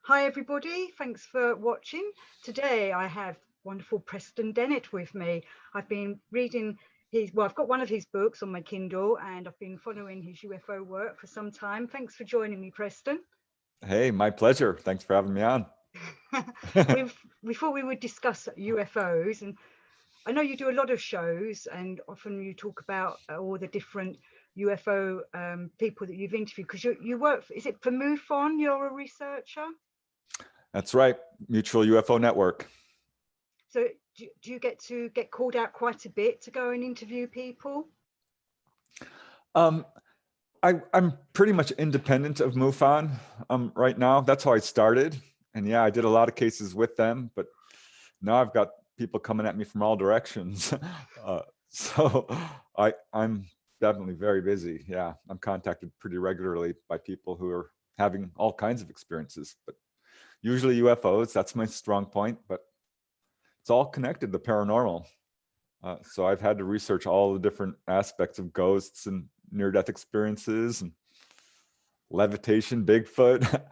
Hi everybody, thanks for watching. Today I have wonderful Preston Dennett with me. I've been reading I've got one of his books on my Kindle and I've been following his UFO work for some time. Thanks for joining me, Preston. Hey, my pleasure. Thanks for having me on. We thought we would discuss UFOs, and I know you do a lot of shows and often you talk about all the different UFO people that you've interviewed, because you work for, is it for MUFON? You're a researcher? That's right, Mutual UFO Network. So do you get called out quite a bit to go and interview people? I'm pretty much independent of MUFON right now. That's how I started. And yeah, I did a lot of cases with them, but now I've got people coming at me from all directions. So I'm definitely very busy. Yeah, I'm contacted pretty regularly by people who are having all kinds of experiences, but usually UFOs, that's my strong point, but it's all connected to paranormal. So I've had to research all the different aspects of ghosts and near-death experiences and levitation, Bigfoot,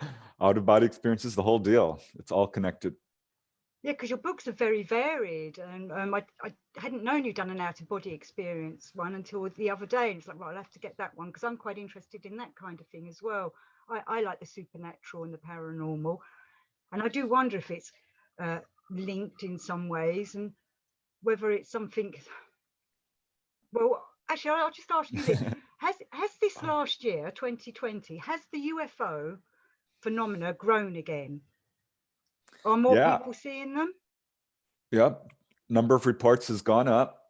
out-of-body experiences, the whole deal. It's all connected. Yeah, because your books are very varied, and I hadn't known you'd done an out-of-body experience one until the other day, and it's like, right, I'll have to get that one because I'm quite interested in that kind of thing as well. I like the supernatural and the paranormal, and I do wonder if it's linked in some ways, and whether it's something. Well, actually, I'll just ask you this: has this last year, 2020, has the UFO phenomena grown again? Are more Yeah, people seeing them? yeah. Number of reports has gone up.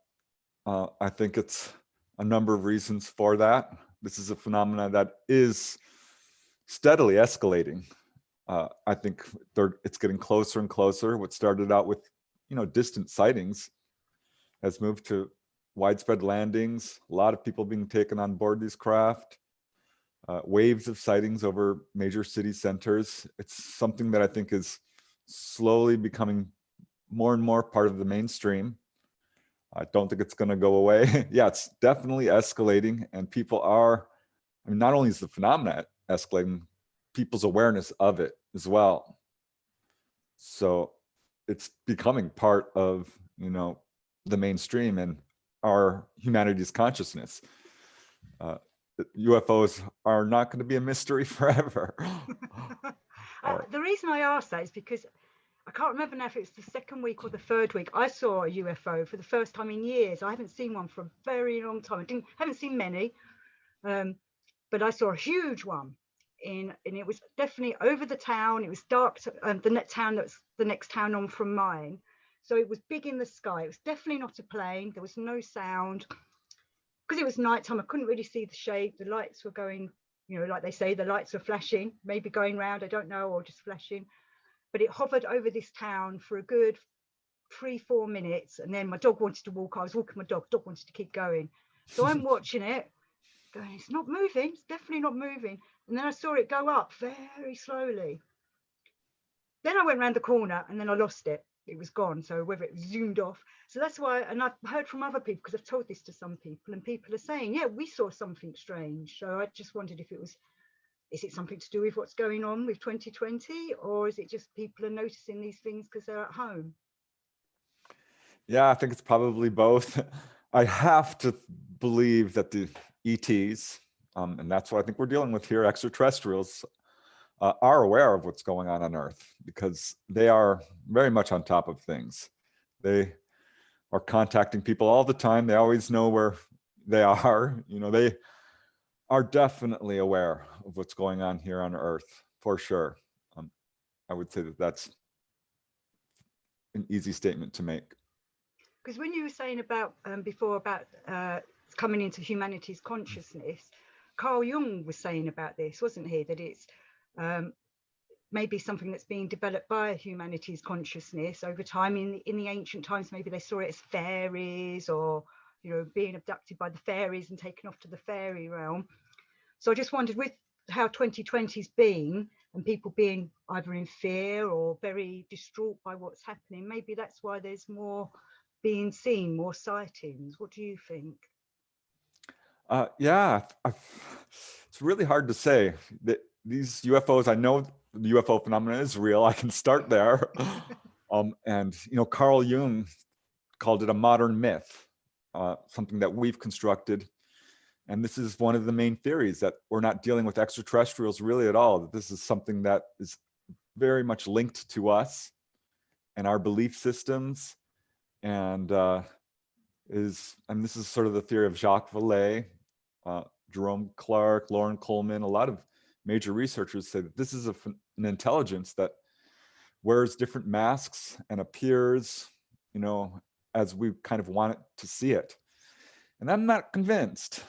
I think it's a number of reasons for that. This is a phenomenon that is steadily escalating. I think it's getting closer and closer. What started out with, distant sightings has moved to widespread landings, a lot of people being taken on board these craft, waves of sightings over major city centers. It's something that I think is slowly becoming more and more part of the mainstream. I don't think it's going to go away. Yeah, it's definitely escalating, and people are, not only is the phenomena escalating, people's awareness of it as well. So it's becoming part of, the mainstream and our humanity's consciousness. UFOs are not going to be a mystery forever. The reason I asked that is because I can't remember now if it's the second week or the third week. I saw a UFO for the first time in years. I haven't seen one for a very long time. Haven't seen many, but I saw a huge one. And it was definitely over the town. It was dark. The town that's the next town on from mine. So it was big in the sky. It was definitely not a plane. There was no sound. Because it was nighttime, I couldn't really see the shape. The lights were going, like they say, the lights were flashing, maybe going round, I don't know, or just flashing. But it hovered over this town for a good 3-4 minutes. And then my dog wanted to walk. I was walking my dog wanted to keep going. So I'm watching it, going, it's not moving. It's definitely not moving. And then I saw it go up very slowly. Then I went around the corner and then I lost it. It was gone. So whether it zoomed off. So that's why, and I've heard from other people, because I've told this to some people, and people are saying, yeah, we saw something strange. So I just wondered if is it something to do with what's going on with 2020, or is it just people are noticing these things because they're at home? Yeah, I think it's probably both. I have to believe that the ETs, and that's what I think we're dealing with here, extraterrestrials, are aware of what's going on Earth, because they are very much on top of things. They are contacting people all the time. They always know where they are. They are definitely aware of what's going on here on Earth, for sure. I would say that that's an easy statement to make. Because when you were saying about before about coming into humanity's consciousness, Carl Jung was saying about this, wasn't he? That it's maybe something that's being developed by humanity's consciousness over time. In the ancient times, maybe they saw it as fairies, or being abducted by the fairies and taken off to the fairy realm. So I just wondered, with how 2020's been, and people being either in fear or very distraught by what's happening, maybe that's why there's more being seen, more sightings. What do you think? Yeah, it's really hard to say. These UFOs, I know the UFO phenomenon is real. I can start there. And Carl Jung called it a modern myth, something that we've constructed. And this is one of the main theories, that we're not dealing with extraterrestrials really at all, that this is something that is very much linked to us and our belief systems. And this is sort of the theory of Jacques Vallée, Jerome Clark, Lauren Coleman. A lot of major researchers say that this is an intelligence that wears different masks and appears, as we kind of want it to see it. And I'm not convinced.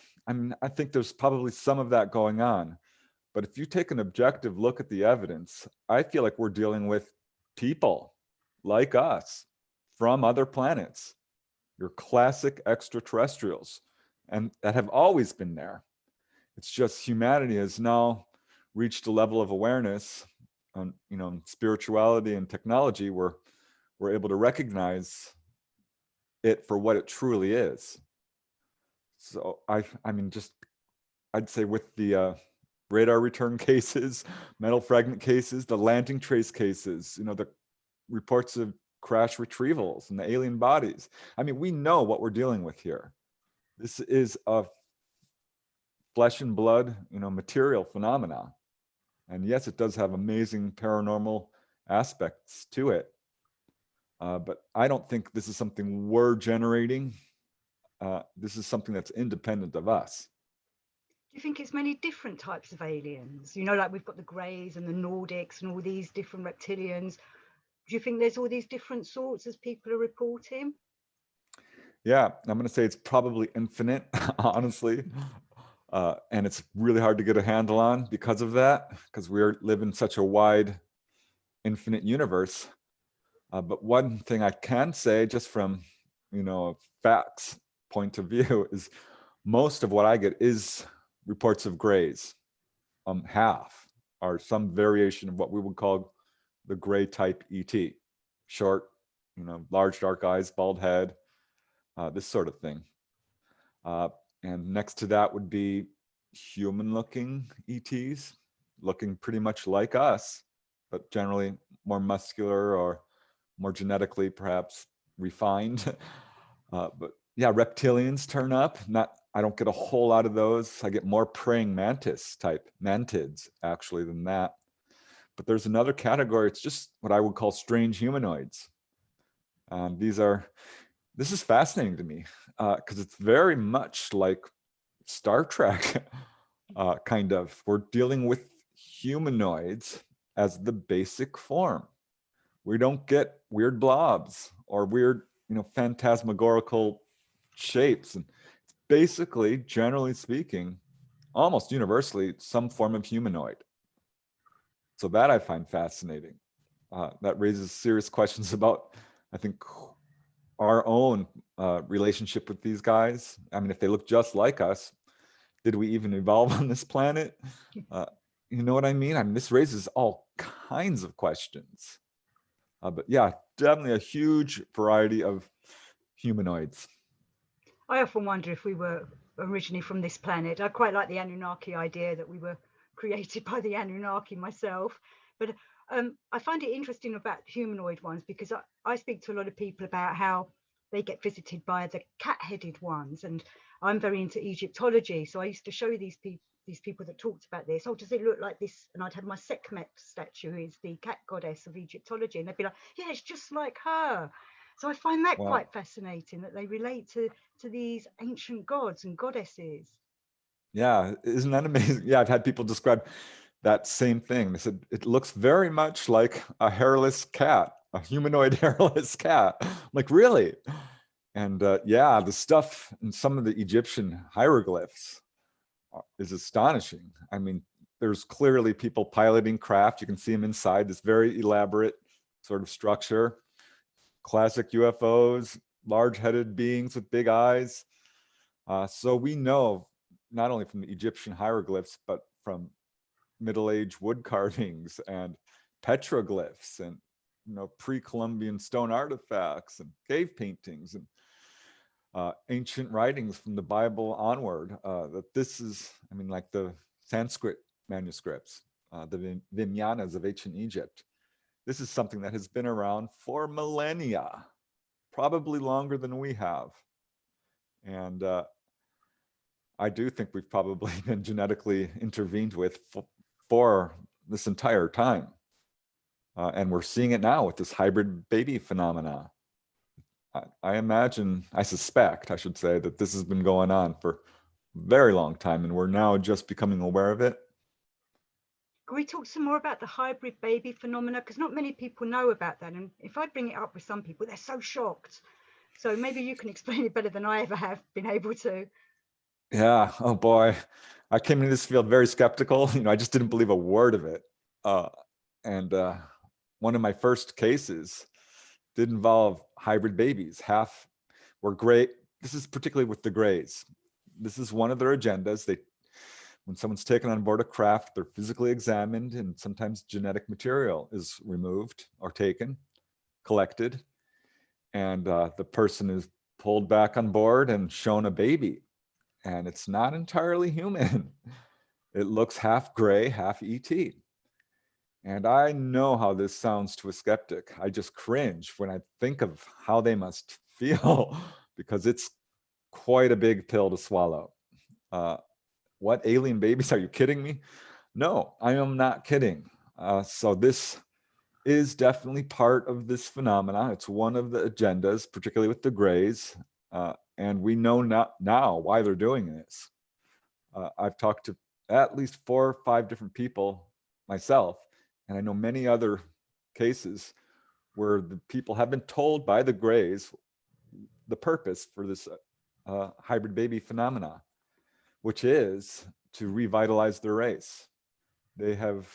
I think there's probably some of that going on. But if you take an objective look at the evidence, I feel like we're dealing with people like us from other planets, your classic extraterrestrials, and that have always been there. It's just humanity has now reached a level of awareness on, spirituality and technology where we're able to recognize it for what it truly is. So I'd say with the radar return cases, metal fragment cases, the landing trace cases, the reports of crash retrievals and the alien bodies. We know what we're dealing with here. This is a flesh and blood, material phenomena. And yes, it does have amazing paranormal aspects to it. But I don't think this is something we're generating. This is something that's independent of us. Do you think it's many different types of aliens? Like we've got the Greys and the Nordics and all these different reptilians. Do you think there's all these different sorts as people are reporting? Yeah, I'm going to say it's probably infinite, honestly. And it's really hard to get a handle on because of that, because we live in such a wide, infinite universe. But one thing I can say, just from a facts point of view, is most of what I get is reports of Greys. Half are some variation of what we would call the Grey type ET, short, large dark eyes, bald head, this sort of thing. And next to that would be human-looking ETs, looking pretty much like us, but generally more muscular or more genetically perhaps refined. But yeah, reptilians turn up. I don't get a whole lot of those. I get more praying mantis type, mantids actually, than that. But there's another category. It's just what I would call strange humanoids. This is fascinating to me because it's very much like Star Trek, kind of. We're dealing with humanoids as the basic form. We don't get weird blobs or weird, phantasmagorical shapes. And it's basically, generally speaking, almost universally, some form of humanoid. So that I find fascinating. That raises serious questions about, I think, our own relationship with these guys. If they look just like us, did we even evolve on this planet? You know what I mean? This raises all kinds of questions. But yeah, definitely a huge variety of humanoids. I often wonder if we were originally from this planet. I quite like the Anunnaki idea that we were created by the Anunnaki myself. But I find it interesting about humanoid ones because I speak to a lot of people about how they get visited by the cat-headed ones. And I'm very into Egyptology. So I used to show these people that talked about this. Oh, does it look like this? And I'd have my Sekhmet statue, who is the cat goddess of Egyptology. And they'd be like, yeah, it's just like her. So I find that quite fascinating, that they relate to these ancient gods and goddesses. Yeah, isn't that amazing? Yeah, I've had people describe that same thing. They said it looks very much like a hairless cat, a humanoid hairless cat. I'm like, really? And yeah, the stuff in some of the Egyptian hieroglyphs is astonishing. There's clearly people piloting craft. You can see them inside this very elaborate sort of structure. Classic UFOs, large-headed beings with big eyes. So we know, not only from the Egyptian hieroglyphs, but from Middle Age wood carvings and petroglyphs and pre-Columbian stone artifacts and cave paintings and ancient writings from the Bible onward, that this is, like the Sanskrit manuscripts, the Vimyanas of ancient Egypt. This is something that has been around for millennia, probably longer than we have. And I do think we've probably been genetically intervened with for this entire time. And we're seeing it now with this hybrid baby phenomena. I imagine, I suspect, I should say, that this has been going on for a very long time, and we're now just becoming aware of it. Can we talk some more about the hybrid baby phenomena? Because not many people know about that. And if I bring it up with some people, they're so shocked. So maybe you can explain it better than I ever have been able to. Yeah, oh boy. I came into this field very skeptical. I just didn't believe a word of it. And one of my first cases did involve hybrid babies. Half were gray. This is particularly with the grays. This is one of their agendas. When someone's taken on board a craft, they're physically examined, and sometimes genetic material is removed or taken, collected, and the person is pulled back on board and shown a baby. And it's not entirely human. It looks half gray, half ET. And I know how this sounds to a skeptic. I just cringe when I think of how they must feel, because it's quite a big pill to swallow. What, alien babies? Are you kidding me? No, I am not kidding. So this is definitely part of this phenomena. It's one of the agendas, particularly with the grays. And we know now why they're doing this. I've talked to at least 4 or 5 different people myself, and I know many other cases where the people have been told by the grays the purpose for this hybrid baby phenomena, which is to revitalize their race. They have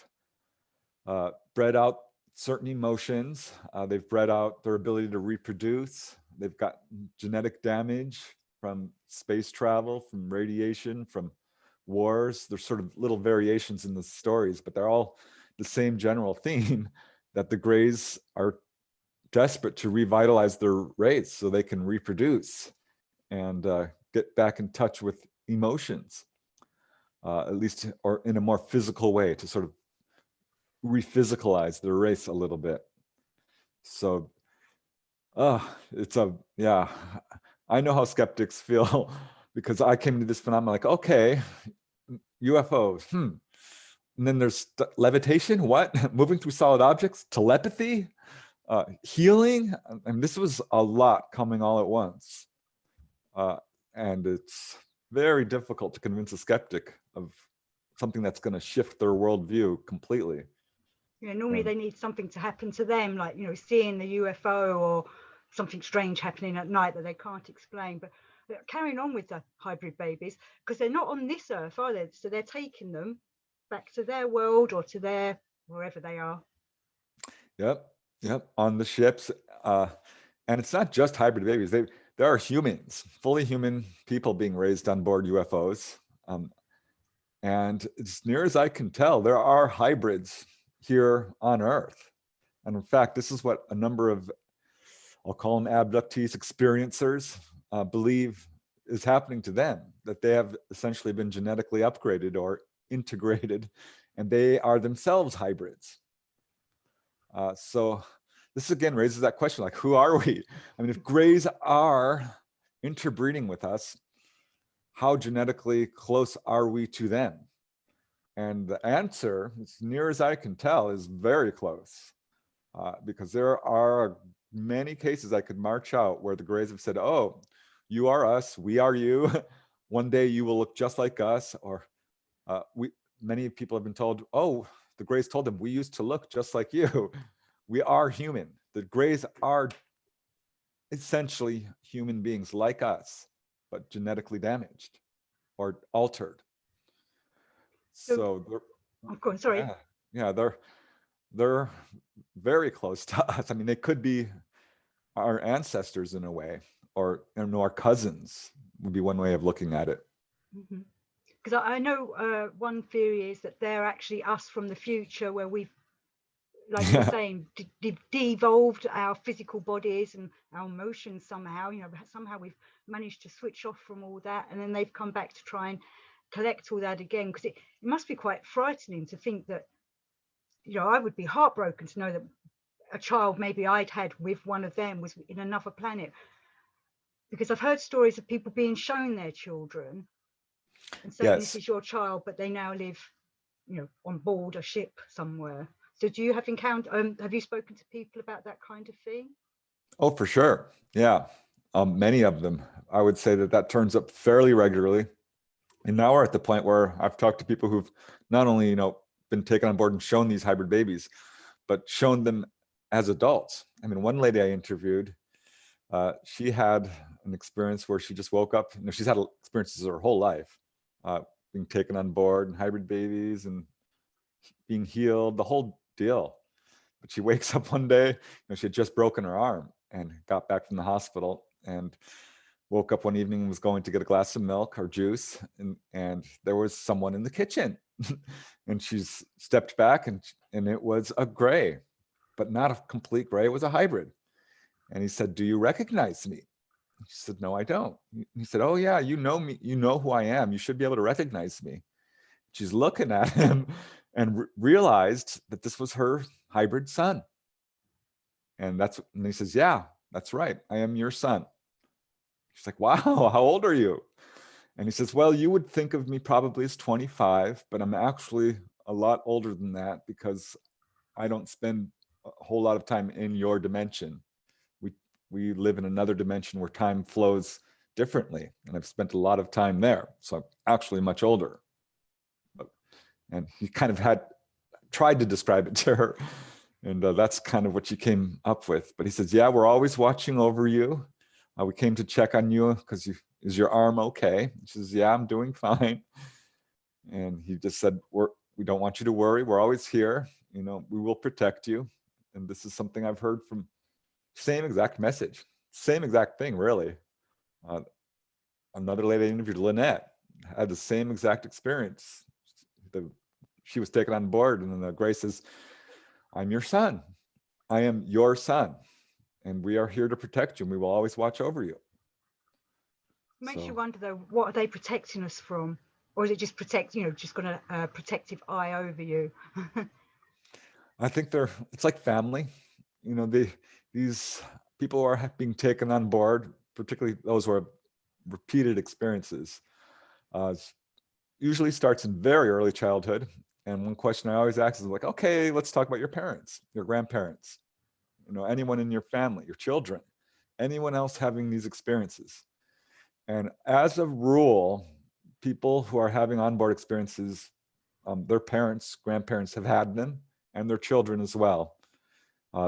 bred out certain emotions. They've bred out their ability to reproduce. They've got genetic damage from space travel, from radiation, from wars. There's sort of little variations in the stories, but they're all the same general theme, that the grays are desperate to revitalize their race so they can reproduce and get back in touch with emotions, at least, or in a more physical way, to sort of rephysicalize their race a little bit. So yeah, I know how skeptics feel because I came to this phenomenon like, okay, UFOs, and then there's levitation, what? Moving through solid objects, telepathy, healing. I mean, this was a lot coming all at once. And it's very difficult to convince a skeptic of something that's going to shift their worldview completely. Normally they need something to happen to them, like, seeing the UFO or something strange happening at night that they can't explain. But carrying on with the hybrid babies, because they're not on this earth, are they? So they're taking them back to their world or to their wherever they are. Yep, on the ships. And it's not just hybrid babies. There are humans, fully human people being raised on board UFOs. And as near as I can tell, there are hybrids here on Earth. And in fact, this is what a number of, I'll call them abductees, experiencers, believe is happening to them, that they have essentially been genetically upgraded or integrated, and they are themselves hybrids. So this again raises that question, like, who are we? I mean, if grays are interbreeding with us, how genetically close are we to them? And the answer, as near as I can tell, is very close. Because there are many cases I could march out where the grays have said, oh, you are us, we are you. One day you will look just like us. Or many people have been told, oh, the grays told them, we used to look just like you. We are human. The grays are essentially human beings like us, but genetically damaged or altered. So I'm sorry. Yeah, they're very close to us. I mean, they could be our ancestors in a way, or our cousins would be one way of looking at it. Because I know one theory is that they're actually us from the future, where we've, like you're saying, de-evolved our physical bodies and our emotions somehow. Somehow we've managed to switch off from all that, and then they've come back to try and collect all that again. Because it must be quite frightening to think that I would be heartbroken to know that a child maybe I'd had with one of them was in another planet, because I've heard stories of people being shown their children and saying this Yes. is your child, but they now live, on board a ship somewhere. So do you have have you spoken to people about that kind of thing? Oh, for sure. Yeah. Many of them. I would say that turns up fairly regularly. And now we're at the point where I've talked to people who've not only, been taken on board and shown these hybrid babies, but shown them as adults. I mean, one lady I interviewed, she had an experience where she just woke up. She's had experiences her whole life, being taken on board and hybrid babies and being healed, the whole deal. But she wakes up one day, she had just broken her arm and got back from the hospital and woke up one evening and was going to get a glass of milk or juice, and there was someone in the kitchen. And she's stepped back and it was a gray, but not a complete gray, it was a hybrid. And he said, "Do you recognize me?" She said, "No, I don't." He said, "Oh yeah, you know me, you know who I am, you should be able to recognize me." She's looking at him and realized that this was her hybrid son. And he says, "Yeah, that's right, I am your son." She's like, "Wow, how old are you?" And he says, "Well, you would think of me probably as 25, but I'm actually a lot older than that because I don't spend a whole lot of time in your dimension. We live in another dimension where time flows differently, and I've spent a lot of time there. So I'm actually much older." And he kind of tried to describe it to her, and that's kind of what she came up with. But he says, "Yeah, we're always watching over you. We came to check on you because is your arm okay?" She says, "Yeah, I'm doing fine." And he just said, we don't want you to worry. We're always here. We will protect you. And this is something I've heard from, same exact message, same exact thing, really. Another lady I interviewed, Lynette, had the same exact experience. She was taken on board, and then the Grace says, "I'm your son. I am your son. And we are here to protect you. And we will always watch over you." It makes you wonder, though, what are they protecting us from? Or is it just just got a protective eye over you? I think it's like family. These people who are being taken on board, particularly those who have repeated experiences, usually starts in very early childhood. And one question I always ask is like, "Okay, let's talk about your parents, your grandparents, anyone in your family, your children, anyone else having these experiences." And as a rule, people who are having onboard experiences, their parents, grandparents have had them, and their children as well.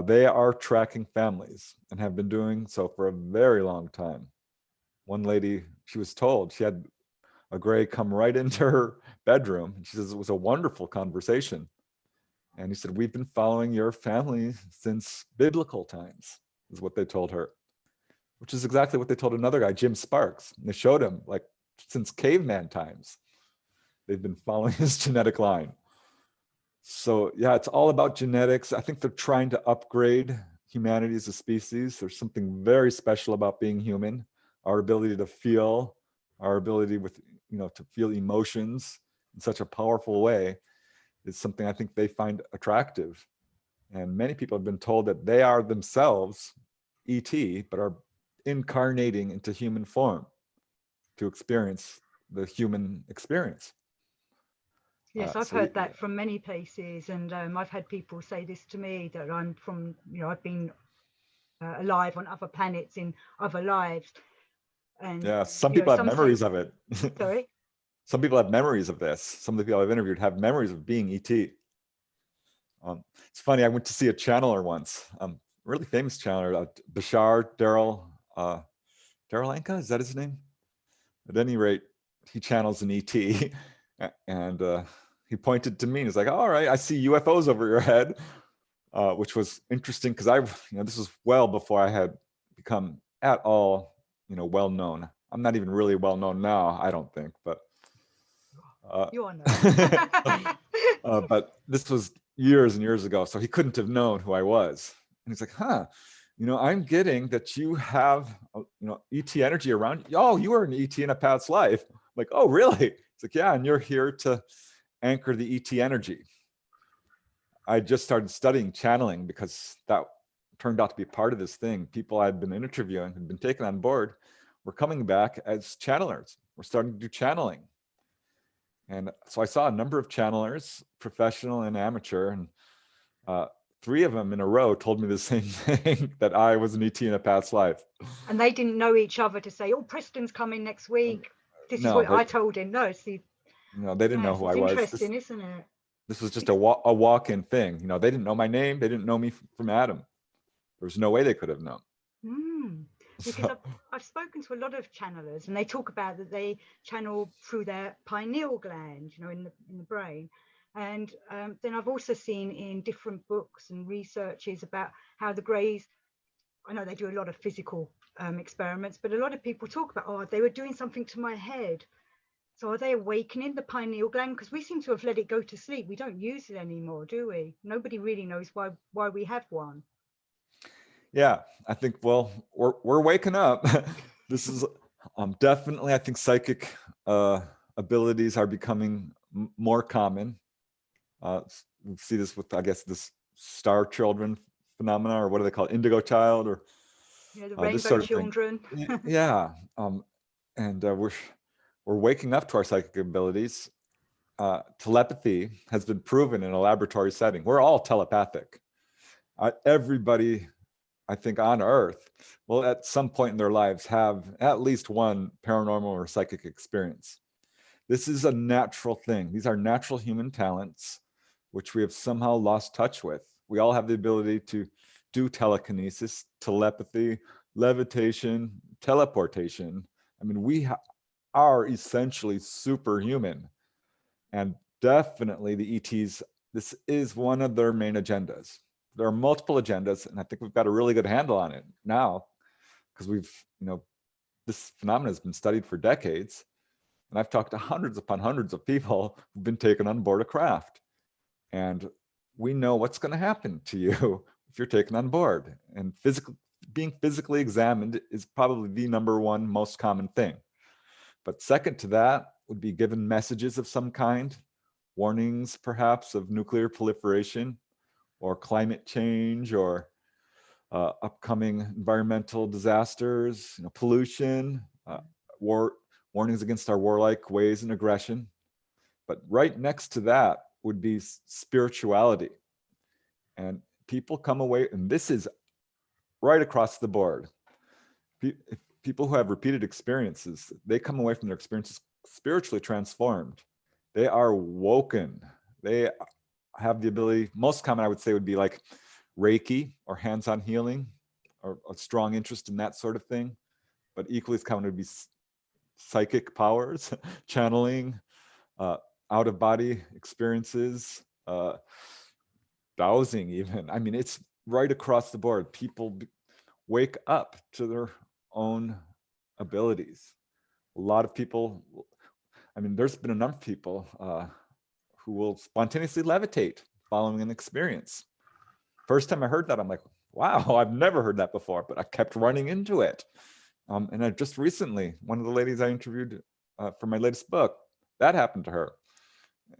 They are tracking families and have been doing so for a very long time. One lady, she was told she had a gray come right into her bedroom. She says it was a wonderful conversation. And he said, "We've been following your family since biblical times," is what they told her, which is exactly what they told another guy, Jim Sparks. And they showed him, like, since caveman times, they've been following his genetic line. So yeah, it's all about genetics. I think they're trying to upgrade humanity as a species. There's something very special about being human, our ability to feel, our ability to feel emotions in such a powerful way is something I think they find attractive. And many people have been told that they are themselves ET, but are incarnating into human form to experience the human experience. Yes, I've heard that from many places, and I've had people say this to me, that I'm from, I've been alive on other planets in other lives. And yeah, some people have memories of it. Sorry? Some people have memories of this. Some of the people I've interviewed have memories of being ET. It's funny, I went to see a channeler once, really famous channeler, Bashar Daryl Anka, is that his name? At any rate, he channels an ET, and he pointed to me and he's like, "All right, I see UFOs over your head," which was interesting because this was well before I had become at all, well known. I'm not even really well known now, I don't think, but you are known. But this was years and years ago, so he couldn't have known who I was. And he's like, "Huh, I'm getting that you have, ET energy around you. Oh, you were an ET in a past life." I'm like, "Oh, really?" It's like, "Yeah, and you're here to anchor the ET energy." I just started studying channeling because that turned out to be part of this thing. People I'd been interviewing had been taken on board were coming back as channelers. We're starting to do channeling. And so I saw a number of channelers, professional and amateur, and three of them in a row told me the same thing, that I was an ET in a past life. And they didn't know each other to say, oh, Preston's coming next week. This is No, what I told him. No, see, no, they didn't know yes, who it's I was. interesting, isn't it? This was just a walk-in thing. You know, they didn't know my name. They didn't know me from Adam. There was no way they could have known. Because I've spoken to a lot of channelers, and they talk about that they channel through their pineal gland, you know, in the brain. And then I've also seen in different books and researches about how the Greys, I know they do a lot of physical experiments, but a lot of people talk about, oh, they were doing something to my head. So are they awakening the pineal gland? Because we seem to have let it go to sleep. We don't use it anymore, do we? Nobody really knows why we have one. Yeah, I think, well, we're waking up. This is definitely, I think psychic abilities are becoming more common. We see this with, I guess, this star children phenomena, or what do they call it? Indigo child, or Yeah, the rainbow this sort of children. thing. Yeah, and we're waking up to our psychic abilities. Telepathy has been proven in a laboratory setting. We're all telepathic. Everybody, I think, on Earth will at some point in their lives have at least one paranormal or psychic experience. This is a natural thing. These are natural human talents, which we have somehow lost touch with. We all have the ability to do telekinesis, telepathy, levitation, teleportation. I mean, we are essentially superhuman. And definitely the ETs, this is one of their main agendas. There are multiple agendas, and I think we've got a really good handle on it now, because we've, you know, this phenomenon has been studied for decades. And I've talked to hundreds upon hundreds of people who've been taken on board a craft. And we know what's going to happen to you if you're taken on board. And being physically examined is probably the number one most common thing. But second to that would be given messages of some kind, warnings perhaps of nuclear proliferation or climate change, or upcoming environmental disasters, you know, pollution, warnings against our warlike ways and aggression. But right next to that would be spirituality. And people come away, and this is right across the board. People who have repeated experiences, they come away from their experiences spiritually transformed. They are woken. They have the ability, most common I would say would be like Reiki or hands-on healing, or a strong interest in that sort of thing. But equally as common would be psychic powers, channeling, out-of-body experiences, dowsing even. I mean, it's right across the board. People wake up to their own abilities. A lot of people, I mean, there's been a number of people who will spontaneously levitate following an experience. First time I heard that, I'm like, wow, I've never heard that before, but I kept running into it. And I just recently, one of the ladies I interviewed for my latest book, that happened to her.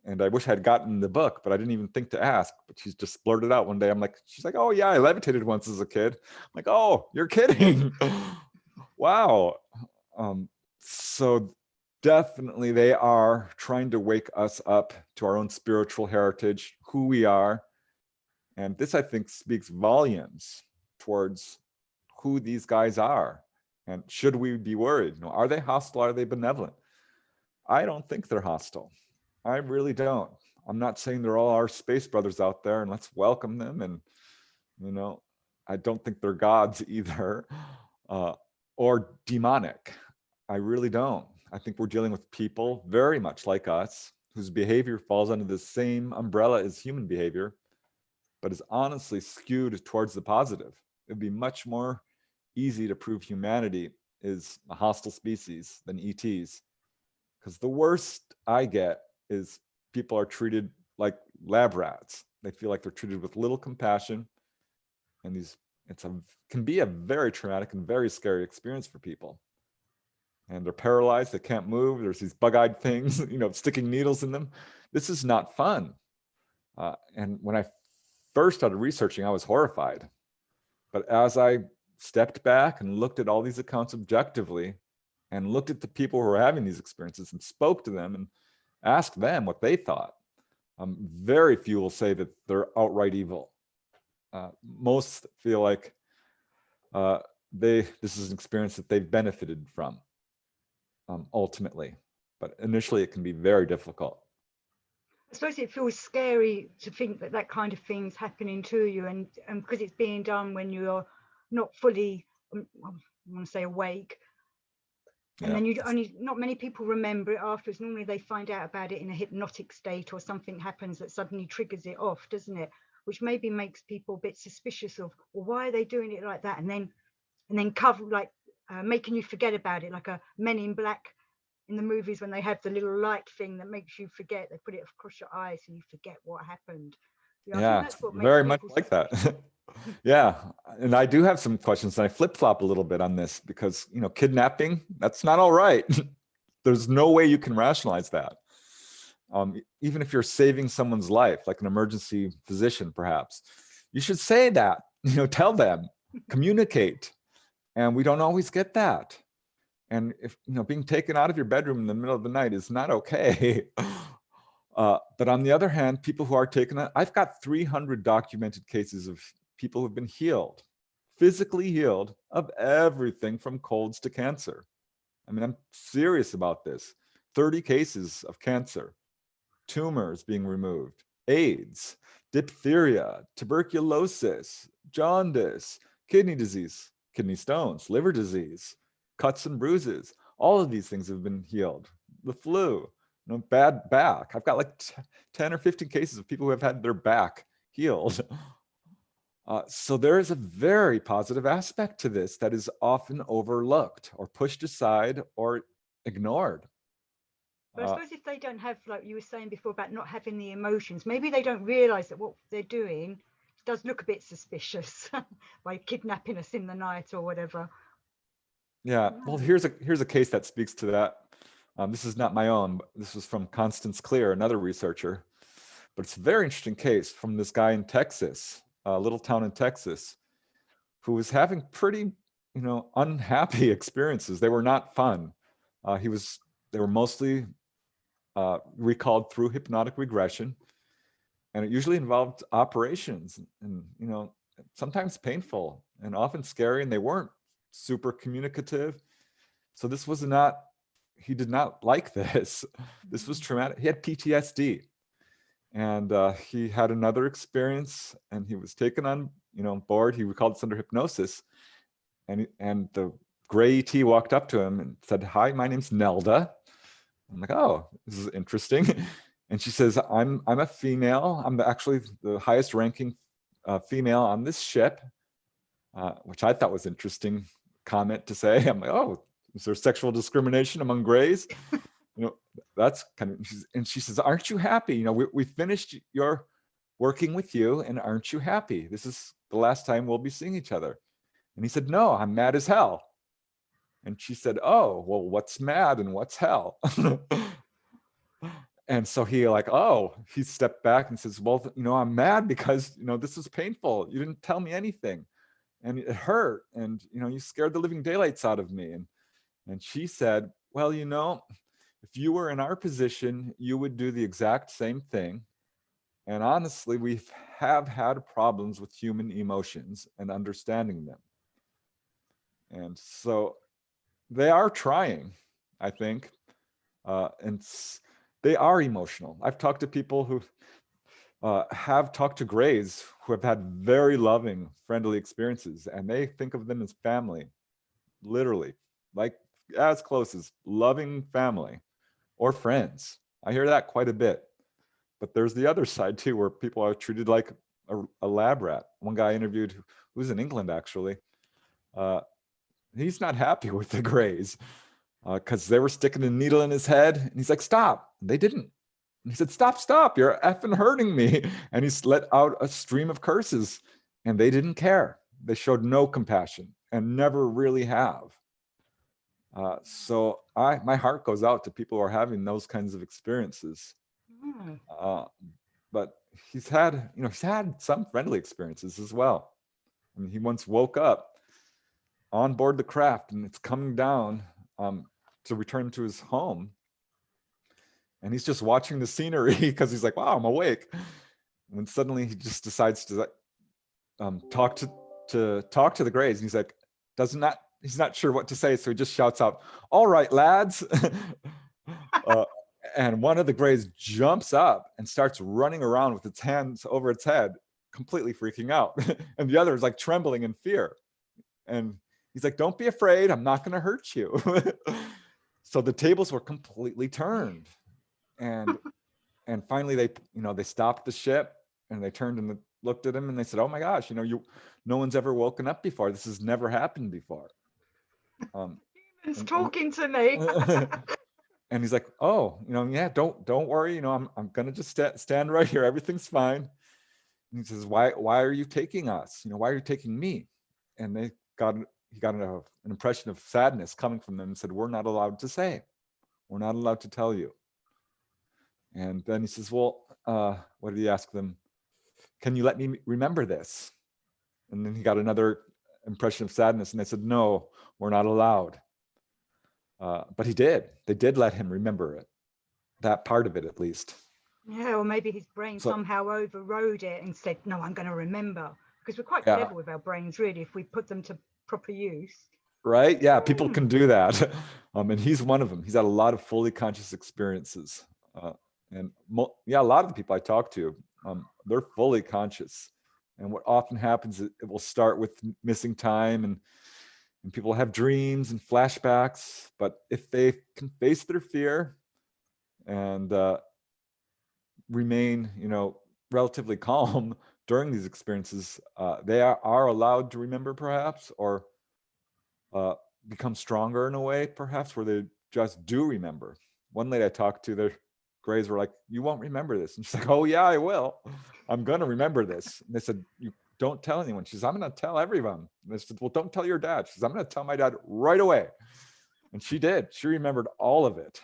And I wish I had gotten the book, but I didn't even think to ask. But she's just blurted out one day. I'm like, she's like, oh yeah, I levitated once as a kid. I'm like, oh, you're kidding. Wow. So definitely they are trying to wake us up to our own spiritual heritage, who we are. And this, I think, speaks volumes towards who these guys are. And should we be worried? You know, are they hostile? Are they benevolent? I don't think they're hostile. I really don't. I'm not saying they're all our space brothers out there and let's welcome them. And, you know, I don't think they're gods either, or demonic. I really don't. I think we're dealing with people very much like us, whose behavior falls under the same umbrella as human behavior, but is honestly skewed towards the positive. It'd be much more easy to prove humanity is a hostile species than ETs. Because the worst I get is people are treated like lab rats. They feel like they're treated with little compassion. And can be a very traumatic and very scary experience for people. And they're paralyzed, they can't move. There's these bug-eyed things, you know, sticking needles in them. This is not fun. And when I first started researching, I was horrified. But as I stepped back and looked at all these accounts objectively and looked at the people who were having these experiences and spoke to them and asked them what they thought, very few will say that they're outright evil. Most feel like this is an experience that they've benefited from, ultimately. But initially, it can be very difficult. I suppose it feels scary to think that that kind of thing's happening to you, and because it's being done when you're not fully, I want to say, awake. And then not many people remember it afterwards. Normally they find out about it in a hypnotic state, or something happens that suddenly triggers it off, doesn't it? Which maybe makes people a bit suspicious of, well, why are they doing it like that? And then cover, like making you forget about it, like a Men in Black in the movies when they have the little light thing that makes you forget. They put it across your eyes so you forget what happened. I think that's what makes very much people like that. Yeah, and I do have some questions, and I flip-flop a little bit on this because, kidnapping, that's not all right. There's no way you can rationalize that. Even if you're saving someone's life, like an emergency physician, perhaps, you should say that, tell them, communicate. And we don't always get that. And if, being taken out of your bedroom in the middle of the night is not okay. But on the other hand, people who are taken out, I've got 300 documented cases of people who've been healed, physically healed of everything from colds to cancer. I mean, I'm serious about this. 30 cases of cancer, tumors being removed, AIDS, diphtheria, tuberculosis, jaundice, kidney disease, kidney stones, liver disease, cuts and bruises. All of these things have been healed. The flu, bad back. I've got like 10 or 15 cases of people who have had their back healed. So there is a very positive aspect to this that is often overlooked or pushed aside or ignored. But I suppose if they don't have, like you were saying before, about not having the emotions, maybe they don't realize that what they're doing does look a bit suspicious by kidnapping us in the night or whatever. Yeah, well, here's a case that speaks to that. This is not my own, but this was from Constance Clear, another researcher. But it's a very interesting case from this guy in Texas, a little town in Texas, who was having pretty, unhappy experiences. They were not fun. They were mostly recalled through hypnotic regression, and it usually involved operations, and sometimes painful and often scary, and they weren't super communicative. So this was not, he did not like this. This was traumatic. He had PTSD. And he had another experience, and he was taken on, board. He recalled this under hypnosis, and the gray ET walked up to him and said, "Hi, my name's Nelda." I'm like, "Oh, this is interesting." And she says, "I'm a female. I'm actually the highest ranking female on this ship," which I thought was interesting comment to say. I'm like, "Oh, is there sexual discrimination among grays?" That's kind of, and she says, "Aren't you happy? We finished your working with you, and aren't you happy? This is the last time we'll be seeing each other." And he said, "No, I'm mad as hell." And she said, "Oh, well, what's mad and what's hell?" And so he stepped back and says, "Well, I'm mad because, this is painful. You didn't tell me anything. And it hurt. And, you scared the living daylights out of me." And she said, "Well, if you were in our position, you would do the exact same thing. And honestly, we have had problems with human emotions and understanding them." And so they are trying, I think, and they are emotional. I've talked to people who have talked to grays who have had very loving, friendly experiences, and they think of them as family, literally, like as close as loving family. Or friends. I hear that quite a bit. But there's the other side too, where people are treated like a lab rat. One guy I interviewed, who was in England actually, he's not happy with the grays because they were sticking a needle in his head, and he's like, "Stop." They didn't. And he said, "Stop, you're effing hurting me." And he's let out a stream of curses, and they didn't care. They showed no compassion and never really have. So my heart goes out to people who are having those kinds of experiences. But he's had some friendly experiences as well. I mean, he once woke up on board the craft and it's coming down to return to his home, and he's just watching the scenery because he's like, wow, I'm awake. And then suddenly he just decides to talk to the Greys, and he's like, he's not sure what to say, so he just shouts out, all right, lads. And one of the Greys jumps up and starts running around with its hands over its head, completely freaking out. And the other is like trembling in fear. And he's like, don't be afraid, I'm not going to hurt you. So the tables were completely turned. And finally they stopped the ship, and they turned and looked at him, and they said, oh my gosh, no one's ever woken up before. This has never happened before. Humans talking to me. And he's like, oh, yeah, don't worry. I'm going to just stand right here. Everything's fine. And he says, why are you taking us? Why are you taking me? And he got an impression of sadness coming from them, and said, we're not allowed to say. We're not allowed to tell you. And then he says, well, what did he ask them? Can you let me remember this? And then he got another impression of sadness, and they said, no, we're not allowed. But he did. They did let him remember it, that part of it at least. Yeah, or maybe his brain somehow overrode it and said, no, I'm going to remember. Because we're quite clever with our brains, really, if we put them to proper use. Right? Yeah, people can do that. And he's one of them. He's had a lot of fully conscious experiences. And a lot of the people I talk to, they're fully conscious. And what often happens, it will start with missing time, and people have dreams and flashbacks. But if they can face their fear and remain, relatively calm during these experiences, they are allowed to remember, perhaps, or become stronger in a way, perhaps, where they just do remember. One lady I talked to, their Greys were like, you won't remember this. And she's like, oh yeah, I will. I'm going to remember this. And they said, you don't tell anyone. She says, I'm going to tell everyone. And they said, well, don't tell your dad. She says, I'm going to tell my dad right away. And she did. She remembered all of it.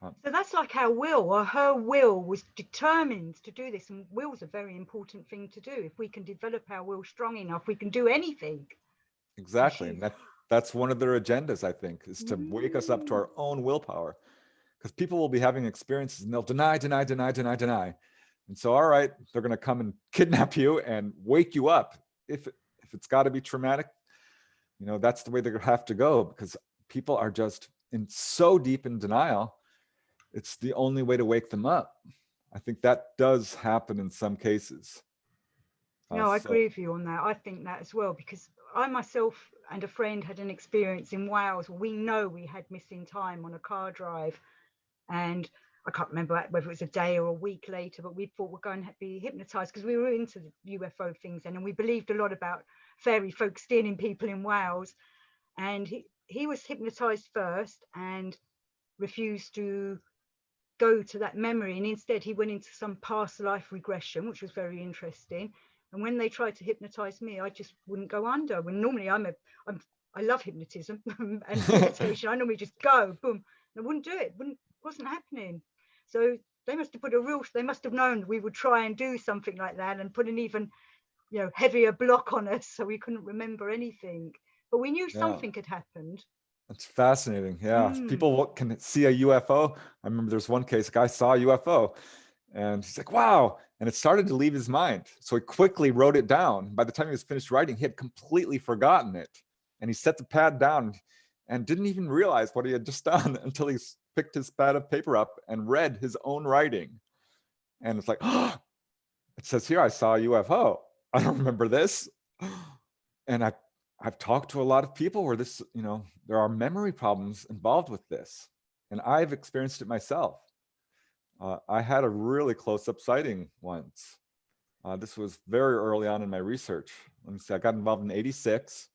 So that's like our will, or her will was determined to do this. And will's a very important thing to do. If we can develop our will strong enough, we can do anything. Exactly. And that's one of their agendas, I think, is to wake us up to our own willpower. Because people will be having experiences and they'll deny. And so, all right, they're going to come and kidnap you and wake you up. If it's got to be traumatic, that's the way they're going to have to go, because people are just so deep in denial. It's the only way to wake them up. I think that does happen in some cases. No, I agree with you on that. I think that as well, because I myself and a friend had an experience in Wales where we know we had missing time on a car drive. And I can't remember whether it was a day or a week later, but we thought we're going to be hypnotized because we were into the UFO things then, and we believed a lot about fairy folk stealing people in Wales. And he was hypnotized first and refused to go to that memory, and instead he went into some past life regression, which was very interesting. And when they tried to hypnotize me, I just wouldn't go under. When normally I love hypnotism and meditation. I normally just go boom. I wouldn't do it. Wasn't happening. So they must have known that we would try and do something like that and put an even heavier block on us so we couldn't remember anything. But we knew something had happened. That's fascinating. Yeah. People can see a UFO. I remember there's one case, a guy saw a UFO and he's like, wow. And it started to leave his mind. So he quickly wrote it down. By the time he was finished writing, he had completely forgotten it. And he set the pad down and didn't even realize what he had just done until he picked his pad of paper up and read his own writing. And it's like, oh, it says here, I saw a UFO. I don't remember this. And I've talked to a lot of people where this, there are memory problems involved with this. And I've experienced it myself. I had a really close-up sighting once. This was very early on in my research. Let me see, I got involved in 86,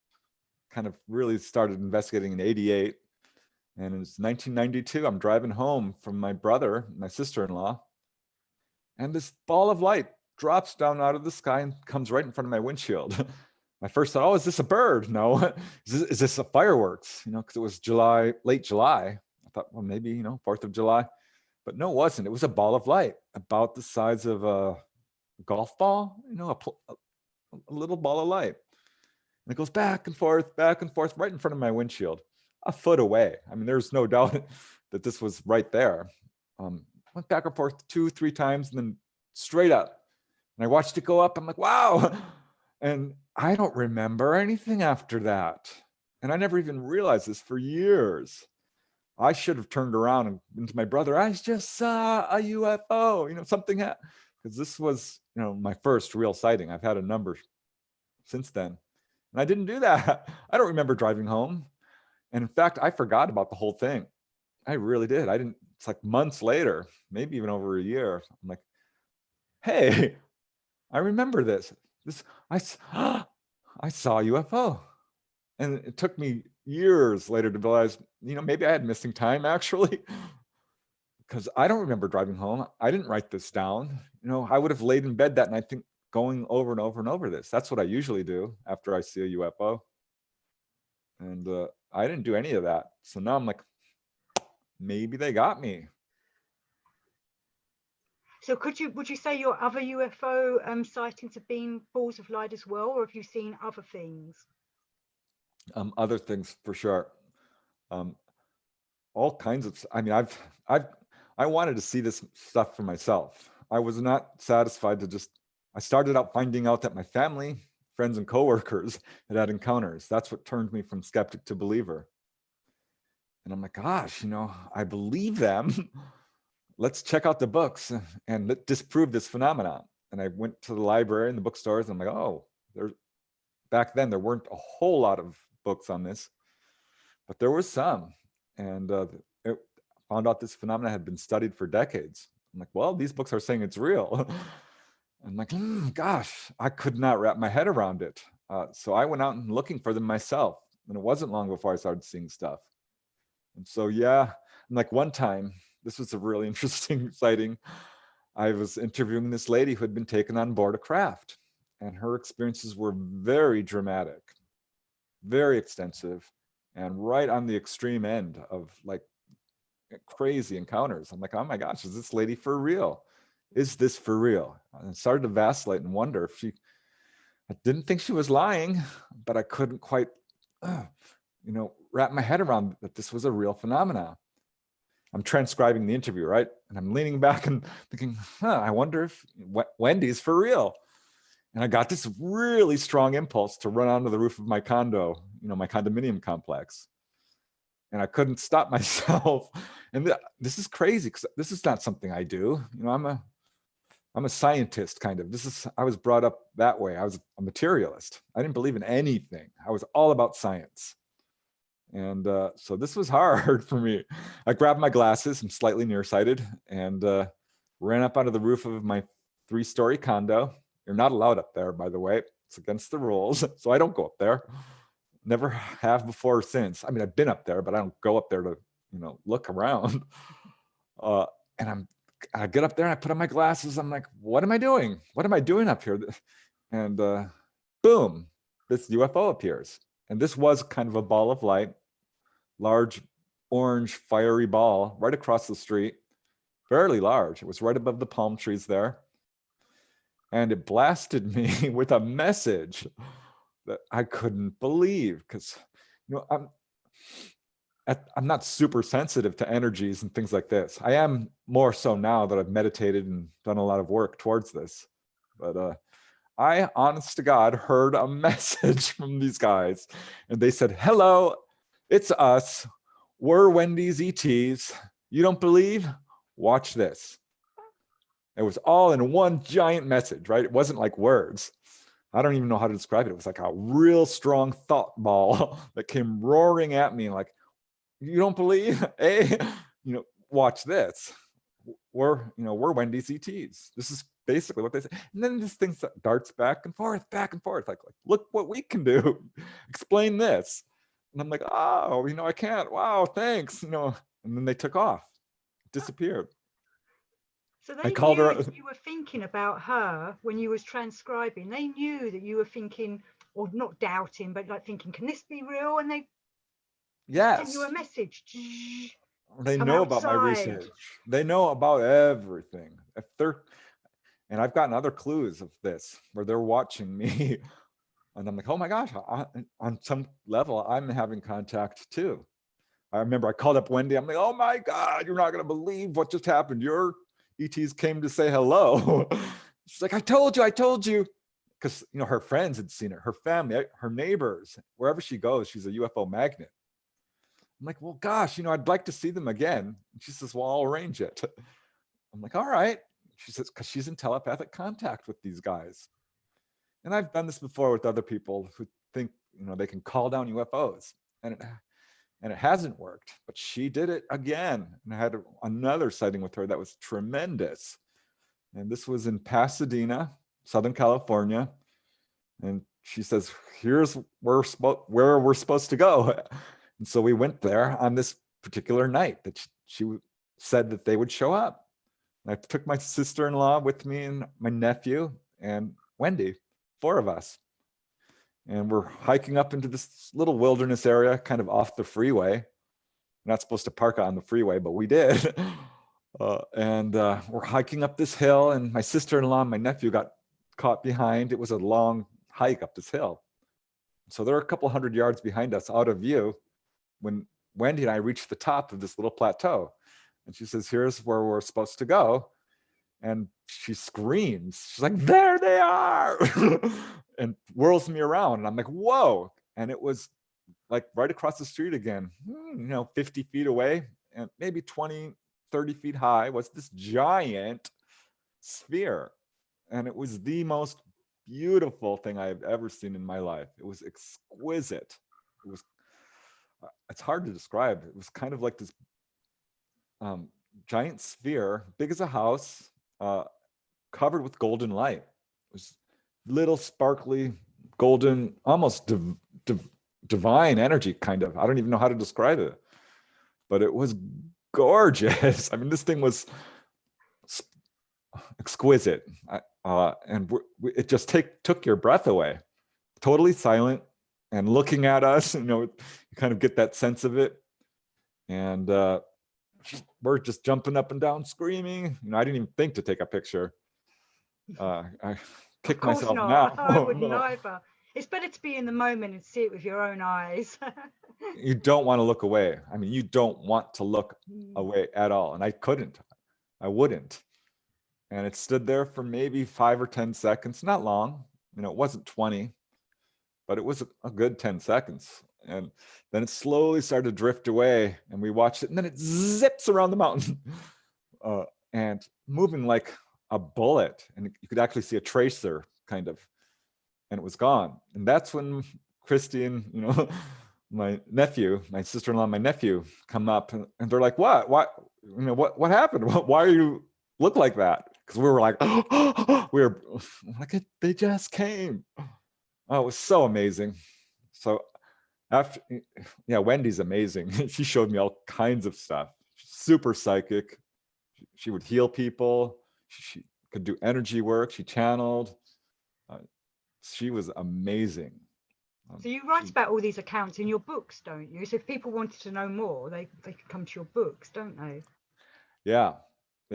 kind of really started investigating in 88. And it was 1992, I'm driving home from my brother, my sister-in-law, and this ball of light drops down out of the sky and comes right in front of my windshield. My first thought, oh, is this a bird? No. Is this a fireworks? Because it was late July. I thought, well, maybe, 4th of July. But no, it wasn't. It was a ball of light about the size of a golf ball, a little ball of light. And it goes back and forth, right in front of my windshield, a foot away. I mean, there's no doubt that this was right there. Went back and forth 2-3 times and then straight up. And I watched it go up. I'm like, wow. And I don't remember anything after that. And I never even realized this for years. I should have turned around and to my brother, I just saw a UFO, something, because this was, my first real sighting. I've had a number since then. And I didn't do that. I don't remember driving home. And in fact, I forgot about the whole thing. I really did. I didn't, it's like months later, maybe even over a year. I'm like, hey, I remember this. I saw a UFO. And it took me years later to realize, maybe I had missing time actually, because I don't remember driving home. I didn't write this down. I would have laid in bed that night going over and over and over this. That's what I usually do after I see a UFO. And I didn't do any of that. So now I'm like, maybe they got me. So would you say your other UFO sightings have been balls of light as well, or have you seen other things? Other things for sure. All kinds of, I mean, I wanted to see this stuff for myself. I was not satisfied to I started out finding out that my family, friends, and coworkers had encounters. That's what turned me from skeptic to believer. And I'm like, gosh, I believe them. Let's check out the books and disprove this phenomenon. And I went to the library and the bookstores, and I'm like, oh, back then there weren't a whole lot of books on this, but there was some. And it found out this phenomenon had been studied for decades. I'm like, well, these books are saying it's real. I'm like, gosh, I could not wrap my head around it. So I went out and looking for them myself. And it wasn't long before I started seeing stuff. And so, yeah, I'm like, one time, this was a really interesting sighting. I was interviewing this lady who had been taken on board a craft, and her experiences were very dramatic, very extensive, and right on the extreme end of like crazy encounters. I'm like, oh my gosh, is this lady for real? Is this for real? And I started to vacillate and wonder if I didn't think she was lying, but I couldn't quite, wrap my head around that this was a real phenomenon. I'm transcribing the interview, right? And I'm leaning back and thinking, I wonder if Wendy's for real. And I got this really strong impulse to run onto the roof of my condo, my condominium complex. And I couldn't stop myself. And this is crazy because this is not something I do. I'm a scientist, kind of. I was brought up that way. I was a materialist. I didn't believe in anything. I was all about science. And so this was hard for me. I grabbed my glasses, I'm slightly nearsighted, and ran up onto the roof of my 3-story condo. You're not allowed up there, by the way. It's against the rules. So I don't go up there. Never have before or since. I mean, I've been up there, but I don't go up there to, look around. And I get up there and I put on my glasses. I'm like, what am I doing? What am I doing up here? And boom, this UFO appears. And this was kind of a ball of light, large orange fiery ball right across the street, fairly large. It was right above the palm trees there. And it blasted me with a message that I couldn't believe because, I'm not super sensitive to energies and things like this. I am more so now that I've meditated and done a lot of work towards this. But I, honest to God, heard a message from these guys, and they said, hello, it's us. We're Wendy's ETs. You don't believe? Watch this. It was all in one giant message, right? It wasn't like words. I don't even know how to describe it. It was like a real strong thought ball that came roaring at me like, you don't believe? Hey, watch this. We're Wendy's ETs. This is basically what they say. And then this thing darts back and forth, like, look what we can do. Explain this. And I'm like, oh, I can't. Wow, thanks. And then they took off, disappeared. So they knew that you were thinking about her when you was transcribing. They knew that you were thinking, or not doubting, but like thinking, can this be real? And they sent you a message. They know about my research. They know about everything. And I've gotten other clues of this where they're watching me. And I'm like, oh my gosh, on some level, I'm having contact too. I remember I called up Wendy. I'm like, oh my God, you're not going to believe what just happened. Your ETs came to say hello. She's like, I told you. Because, her friends had seen it, her family, her neighbors, wherever she goes, she's a UFO magnet. I'm like, well, gosh, I'd like to see them again. And she says, well, I'll arrange it. I'm like, all right. She says, because she's in telepathic contact with these guys. And I've done this before with other people who think, they can call down UFOs. And it hasn't worked, but she did it again. And I had another sighting with her that was tremendous. And this was in Pasadena, Southern California. And she says, here's where we're supposed to go. And so we went there on this particular night that she said that they would show up. And I took my sister-in-law with me and my nephew and Wendy, 4 of us. And we're hiking up into this little wilderness area, kind of off the freeway. We're not supposed to park on the freeway, but we did. And we're hiking up this hill, and my sister-in-law and my nephew got caught behind. It was a long hike up this hill. So they're a couple hundred yards behind us out of view when Wendy and I reached the top of this little plateau. And she says, here's where we're supposed to go. And she screams. She's like, there they are. And whirls me around. And I'm like, whoa. And it was like right across the street again, 50 feet away and maybe 20, 30 feet high was this giant sphere. And it was the most beautiful thing I've ever seen in my life. It was exquisite. It's hard to describe. It was kind of like this giant sphere, big as a house, covered with golden light. It was little sparkly golden, almost divine energy, kind of. I don't even know how to describe it, but it was gorgeous. I mean, this thing was exquisite, and it just took your breath away. Totally silent and looking at us. You kind of get that sense of it, and we're just jumping up and down, screaming. I didn't even think to take a picture. I kick myself now. I wouldn't either. It's better to be in the moment and see it with your own eyes. You don't want to look away. I mean, you don't want to look away at all. And I wouldn't. And it stood there for maybe 5 or 10 seconds, not long. It wasn't 20, but it was a good 10 seconds. And then it slowly started to drift away, and we watched it, and then it zips around the mountain and moving like a bullet. And you could actually see a tracer kind of, and it was gone. And that's when Christy and, my sister-in-law, my nephew come up, and they're like, what happened? Why are you look like that? Because we were like, we were like, they just came. Oh, it was so amazing. So Wendy's amazing. She showed me all kinds of stuff. She's super psychic. She would heal people. She could do energy work. She channeled. She was amazing. So you write about all these accounts in your books, don't you? So if people wanted to know more, they could come to your books, don't they? Yeah.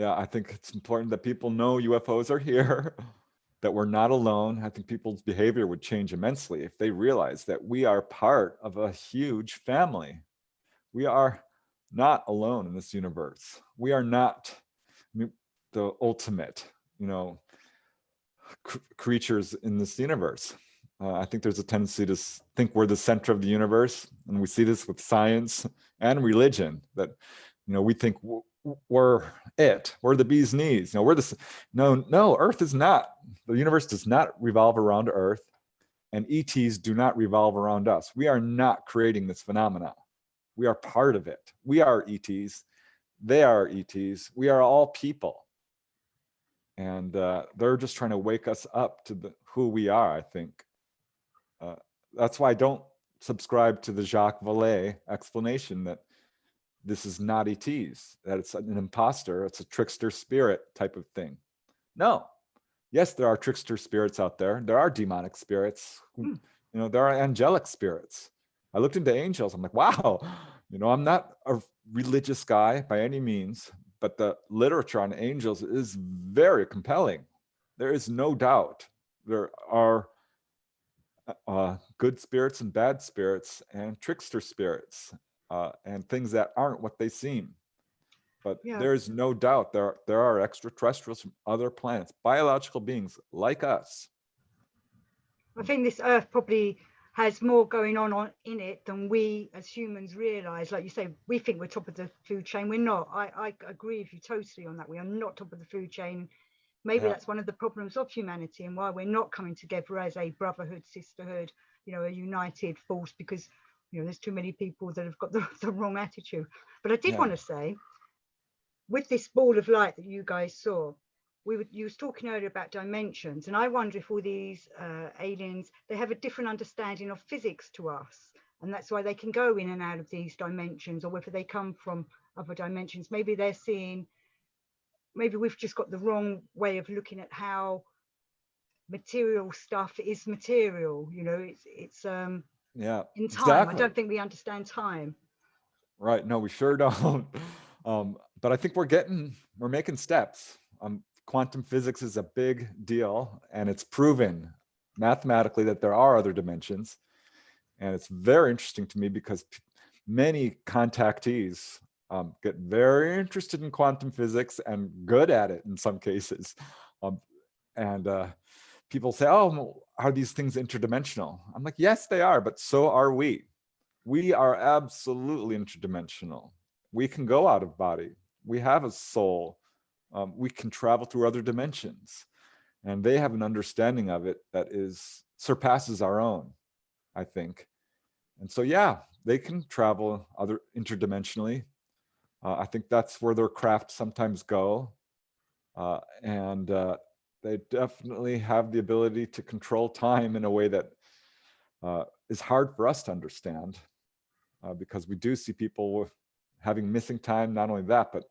I think it's important that people know UFOs are here, that we're not alone. I think people's behavior would change immensely if they realize that we are part of a huge family. We are not alone in this universe. We are not the ultimate, creatures in this universe. I think there's a tendency to think we're the center of the universe, and we see this with science and religion, that we think we're the bee's knees. We're no, Earth is not. The universe does not revolve around Earth, and ETs do not revolve around us. We are not creating this phenomena. We are part of it. We are ETs. They are ETs. We are all people. And they're just trying to wake us up to who we are, I think. That's why I don't subscribe to the Jacques Vallée explanation that this is not ETs, that it's an imposter, it's a trickster spirit type of thing. No. Yes, there are trickster spirits out there. There are demonic spirits. There are angelic spirits. I looked into angels. I'm like, wow, I'm not a religious guy by any means, but the literature on angels is very compelling. there is no doubt there are good spirits and bad spirits and trickster spirits and things that aren't what they seem. But Yeah. there is no doubt there are extraterrestrials from other planets, biological beings like us. I think this Earth probably has more going on in it than we as humans realize. Like you say, we think we're top of the food chain. We're not. I agree with you totally on that. We are not top of the food chain. Maybe Yeah. that's one of the problems of humanity and why we're not coming together as a brotherhood, sisterhood, a united force, because there's too many people that have got the wrong attitude. But I did want to say, with this ball of light that you guys saw, you was talking earlier about dimensions, and I wonder if all these aliens, they have a different understanding of physics to us, and that's why they can go in and out of these dimensions, or whether they come from other dimensions. Maybe they're seeing, maybe we've just got the wrong way of looking at how material stuff is material. It's Yeah, in time. I exactly. don't think we understand time. Right. No, we sure don't. But I think we're making steps. Quantum physics is a big deal, and it's proven mathematically that there are other dimensions. And it's very interesting to me because many contactees get very interested in quantum physics and good at it in some cases. And people say, oh, are these things interdimensional? I'm like, yes, they are, but so are we. We are absolutely interdimensional. We can go out of body. We have a soul. We can travel through other dimensions. And they have an understanding of it that surpasses our own, I think. And so, yeah, they can travel other interdimensionally. I think that's where their craft sometimes go. And they definitely have the ability to control time in a way that is hard for us to understand. Because we do see people having missing time. Not only that, but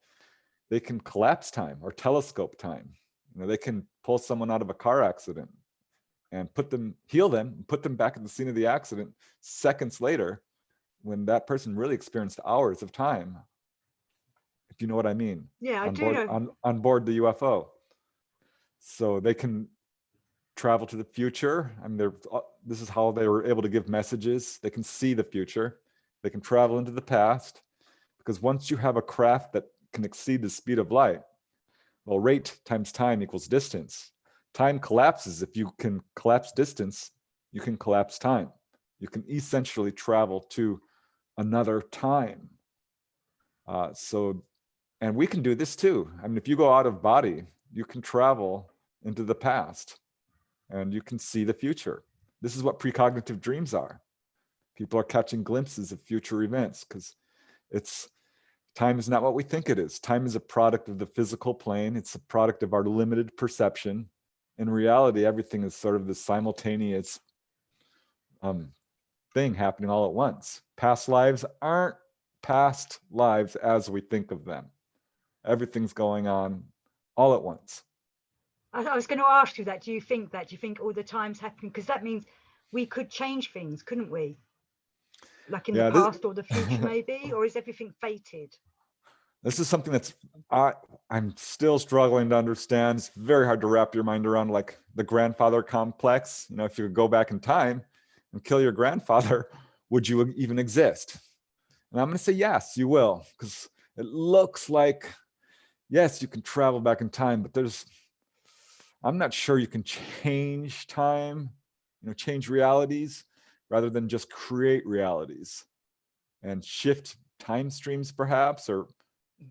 they can collapse time or telescope time. They can pull someone out of a car accident and heal them, and put them back at the scene of the accident seconds later, when that person really experienced hours of time, if you know what I mean, Yeah, I on do board know. on board the UFO. So they can travel to the future. I mean, this is how they were able to give messages. They can see the future. They can travel into the past. Because once you have a craft that can exceed the speed of light, well, rate times time equals distance. Time collapses. If you can collapse distance, you can collapse time. You can essentially travel to another time. And we can do this too. I mean, if you go out of body, you can travel into the past and you can see the future. This is what precognitive dreams are. People are catching glimpses of future events because time is not what we think it is. Time is a product of the physical plane. It's a product of our limited perception. In reality, everything is sort of this simultaneous thing happening all at once. Past lives aren't past lives as we think of them. Everything's going on all at once. I was going to ask you that. Do you think all the time's happening? Because that means we could change things, couldn't we? Like in the past or the future, maybe? Or is everything fated? This is something I'm still struggling to understand. It's very hard to wrap your mind around, like the grandfather complex. If you could go back in time and kill your grandfather, would you even exist? And I'm going to say yes, you will, because it looks like, yes, you can travel back in time, but I'm not sure you can change time, change realities rather than just create realities and shift time streams perhaps, or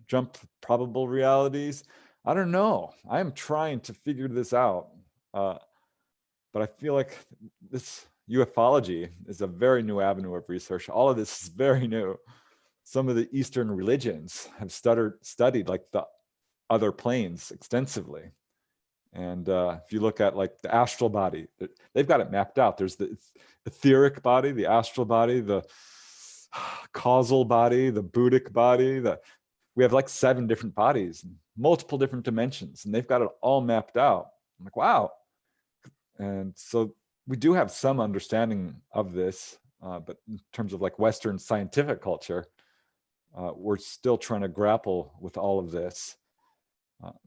jump probable realities. I don't know. I am trying to figure this out. But I feel like this ufology is a very new avenue of research. All of this is very new. Some of the Eastern religions have studied like the other planes extensively. And if you look at like the astral body, they've got it mapped out. There's the etheric body, the astral body, the causal body, the Buddhic body. We have like 7 different bodies, multiple different dimensions, and they've got it all mapped out. I'm like, wow. And so we do have some understanding of this, but in terms of like Western scientific culture, we're still trying to grapple with all of this.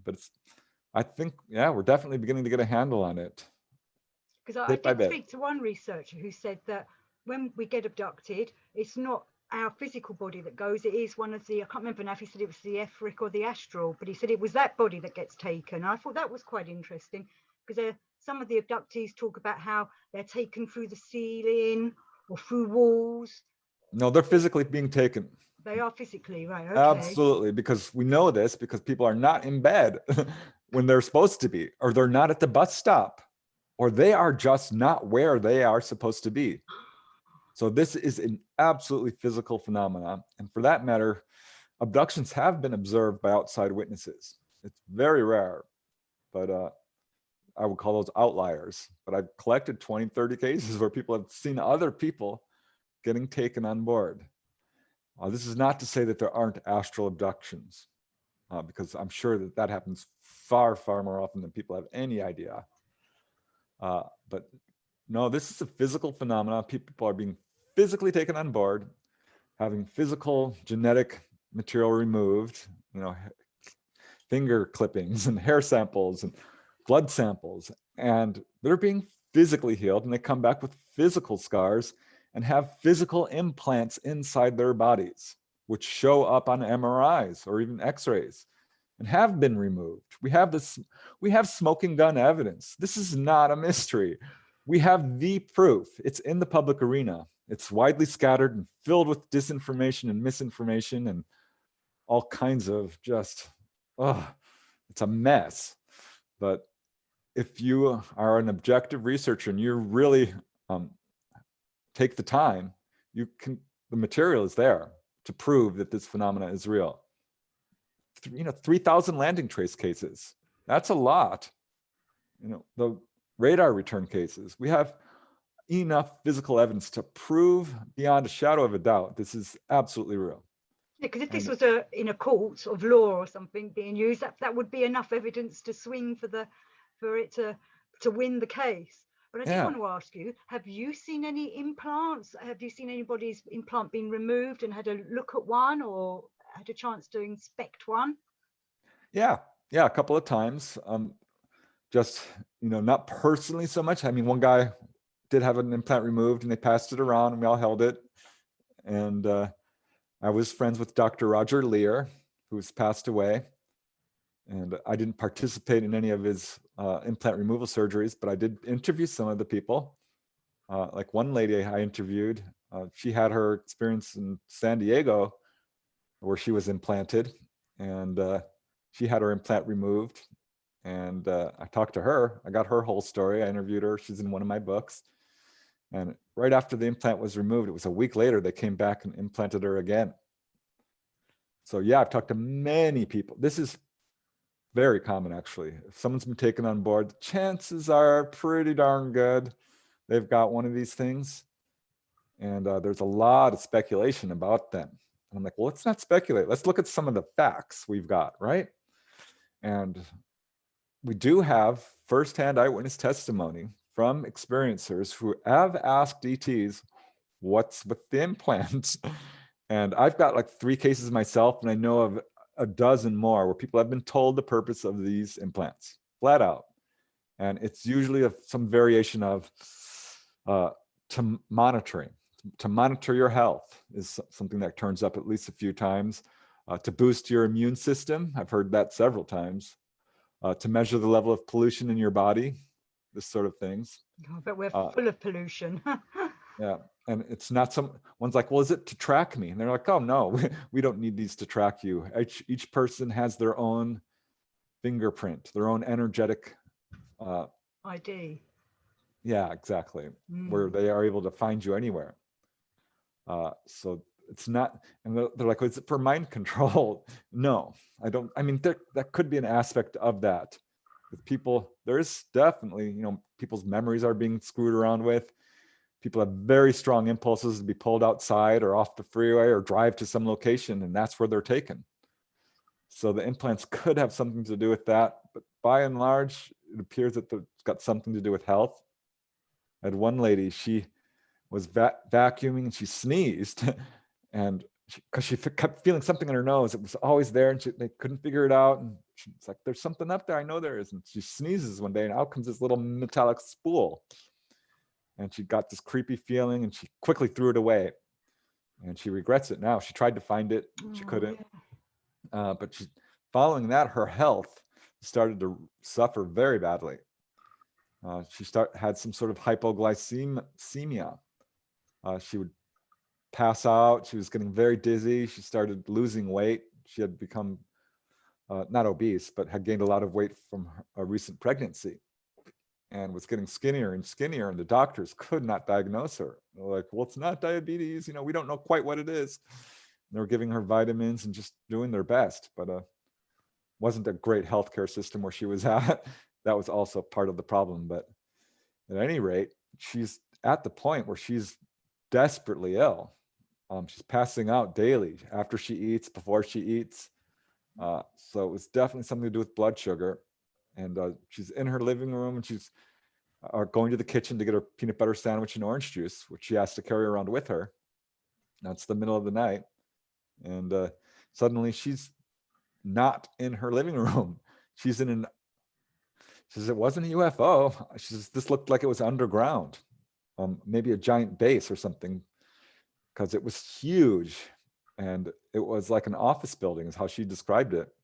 But I think, yeah, we're definitely beginning to get a handle on it. Because I Bit by did bit. speak to one researcher who said that when we get abducted, it's not our physical body that goes, it is one of the, I can't remember now if he said it was the etheric or the astral, but he said it was that body that gets taken. I thought that was quite interesting, because some of the abductees talk about how they're taken through the ceiling or through walls. No, they're physically being taken. They are physically, right? Okay. Absolutely, because we know this because people are not in bed when they're supposed to be, or they're not at the bus stop, or they are just not where they are supposed to be. So this is an absolutely physical phenomenon. And for that matter, abductions have been observed by outside witnesses. It's very rare, but I would call those outliers. But I've collected 20, 30 cases where people have seen other people getting taken on board. This is not to say that there aren't astral abductions, because I'm sure that that happens far, far more often than people have any idea. But no, this is a physical phenomenon. People are being physically taken on board, having physical genetic material removed, finger clippings and hair samples and blood samples, and they're being physically healed, and they come back with physical scars and have physical implants inside their bodies, which show up on MRIs or even X-rays and have been removed. We have smoking gun evidence. This is not a mystery. We have the proof. It's in the public arena. It's widely scattered and filled with disinformation and misinformation and all kinds of just, it's a mess. But if you are an objective researcher and you really take the time, the material is there to prove that this phenomena is real. 3,000 landing trace cases. That's a lot. The radar return cases. We have enough physical evidence to prove beyond a shadow of a doubt this is absolutely real. Yeah, because if this was in a court of law or something being used, that would be enough evidence to swing for it to win the case. But I did want to ask you, have you seen any implants? Have you seen anybody's implant being removed and had a look at one or had a chance to inspect one? Yeah, a couple of times. Just, not personally so much. I mean, one guy did have an implant removed and they passed it around and we all held it. And I was friends with Dr. Roger Lear, who's passed away. And I didn't participate in any of his implant removal surgeries, but I did interview some of the people. Like one lady I interviewed, she had her experience in San Diego where she was implanted, and she had her implant removed. And I talked to her. I got her whole story. I interviewed her. She's in one of my books. And right after the implant was removed, it was a week later, they came back and implanted her again. So yeah, I've talked to many people. This is very common, actually. If someone's been taken on board, the chances are pretty darn good they've got one of these things. And there's a lot of speculation about them. And I'm like, well, let's not speculate. Let's look at some of the facts we've got, right? And we do have firsthand eyewitness testimony from experiencers who have asked ETs, what's with the implants? And I've got like 3 cases myself, and I know of a dozen more where people have been told the purpose of these implants, flat out. And it's usually some variation of to monitor your health is something that turns up at least a few times. To boost your immune system, I've heard that several times. To measure the level of pollution in your body, this sort of things. Oh, but we're full of pollution. Yeah, and it's not one's like, well, is it to track me? And they're like, oh no, we don't need these to track you. Each person has their own fingerprint, their own energetic ID. Yeah, exactly. Where they are able to find you anywhere. So it's not, and they're like, is it for mind control? No, I don't. I mean, that could be an aspect of that. With people, there is definitely, people's memories are being screwed around with. People have very strong impulses to be pulled outside or off the freeway or drive to some location, and that's where they're taken. So the implants could have something to do with that, but by and large, it appears that it's got something to do with health. I had one lady, she was vacuuming and she sneezed and because she kept feeling something in her nose. It was always there, and they couldn't figure it out. And she's like, "There's something up there. I know there is." And she sneezes one day, and out comes this little metallic spool. And she got this creepy feeling, and she quickly threw it away. And she regrets it now. She tried to find it, she couldn't. But following that, her health started to suffer very badly. She had some sort of hypoglycemia. She would pass out. She was getting very dizzy. She started losing weight. She had become not obese, but had gained a lot of weight from a recent pregnancy, and was getting skinnier and skinnier. And the doctors could not diagnose her. They're like, "Well, it's not diabetes. We don't know quite what it is." And they were giving her vitamins and just doing their best, but wasn't a great healthcare system where she was at. That was also part of the problem. But at any rate, she's at the point where she's desperately ill. She's passing out daily after she eats, before she eats. So it was definitely something to do with blood sugar. And she's in her living room, and she's going to the kitchen to get her peanut butter sandwich and orange juice, which she has to carry around with her. Now it's the middle of the night. And suddenly she's not in her living room. She's she says, "It wasn't a UFO. She says, this looked like it was underground, maybe a giant base or something, because it was huge. And it was like an office building is how she described it.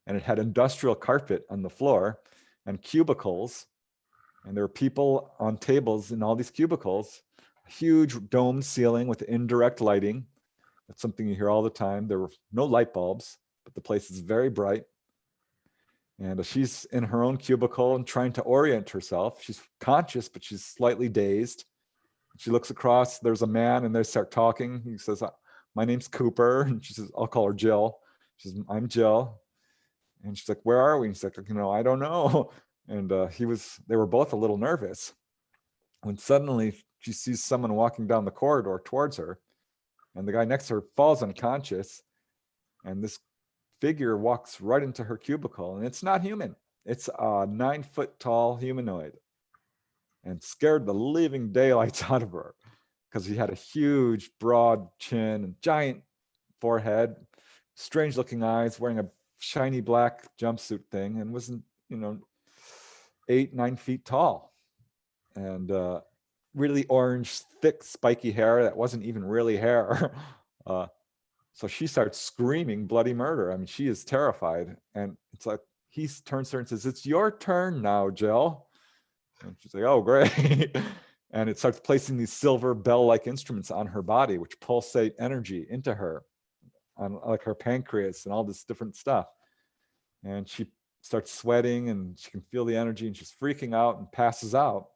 And it had industrial carpet on the floor and cubicles. And there were people on tables in all these cubicles, a huge domed ceiling with indirect lighting. That's something you hear all the time. There were no light bulbs, but the place is very bright. And she's in her own cubicle and trying to orient herself. She's conscious, but she's slightly dazed. She looks across, there's a man, and they start talking. He says, "My name's Cooper." And she says, "I'll call her Jill." She says, "I'm Jill." And she's like, "Where are we?" And he's like, "I don't know." And they were both a little nervous when suddenly she sees someone walking down the corridor towards her. And the guy next to her falls unconscious. And this figure walks right into her cubicle, and it's not human. It's a 9-foot tall humanoid, and scared the living daylights out of her because he had a huge, broad chin and giant forehead, strange looking eyes, wearing a shiny black jumpsuit thing, and wasn't, 8-9 feet tall, and really orange, thick, spiky hair that wasn't even really hair. So she starts screaming bloody murder. I mean, she is terrified. And it's like, he turns to her and says, "It's your turn now, Jill." And she's like, "Oh, great." And it starts placing these silver bell-like instruments on her body, which pulsate energy into her, on like her pancreas and all this different stuff. And she starts sweating, and she can feel the energy, and she's freaking out and passes out.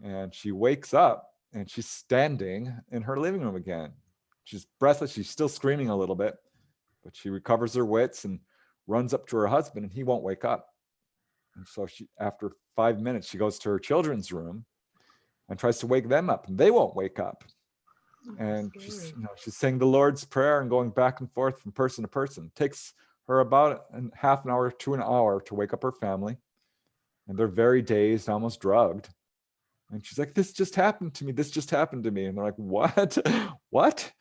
And she wakes up, and she's standing in her living room again. She's breathless. She's still screaming a little bit, but she recovers her wits and runs up to her husband, and he won't wake up. And so after 5 minutes, she goes to her children's room and tries to wake them up, and they won't wake up. And she's saying the Lord's Prayer and going back and forth from person to person. It takes her about half an hour to an hour to wake up her family. And they're very dazed, almost drugged. And she's like, "This just happened to me. This just happened to me." And they're like, "What? What?"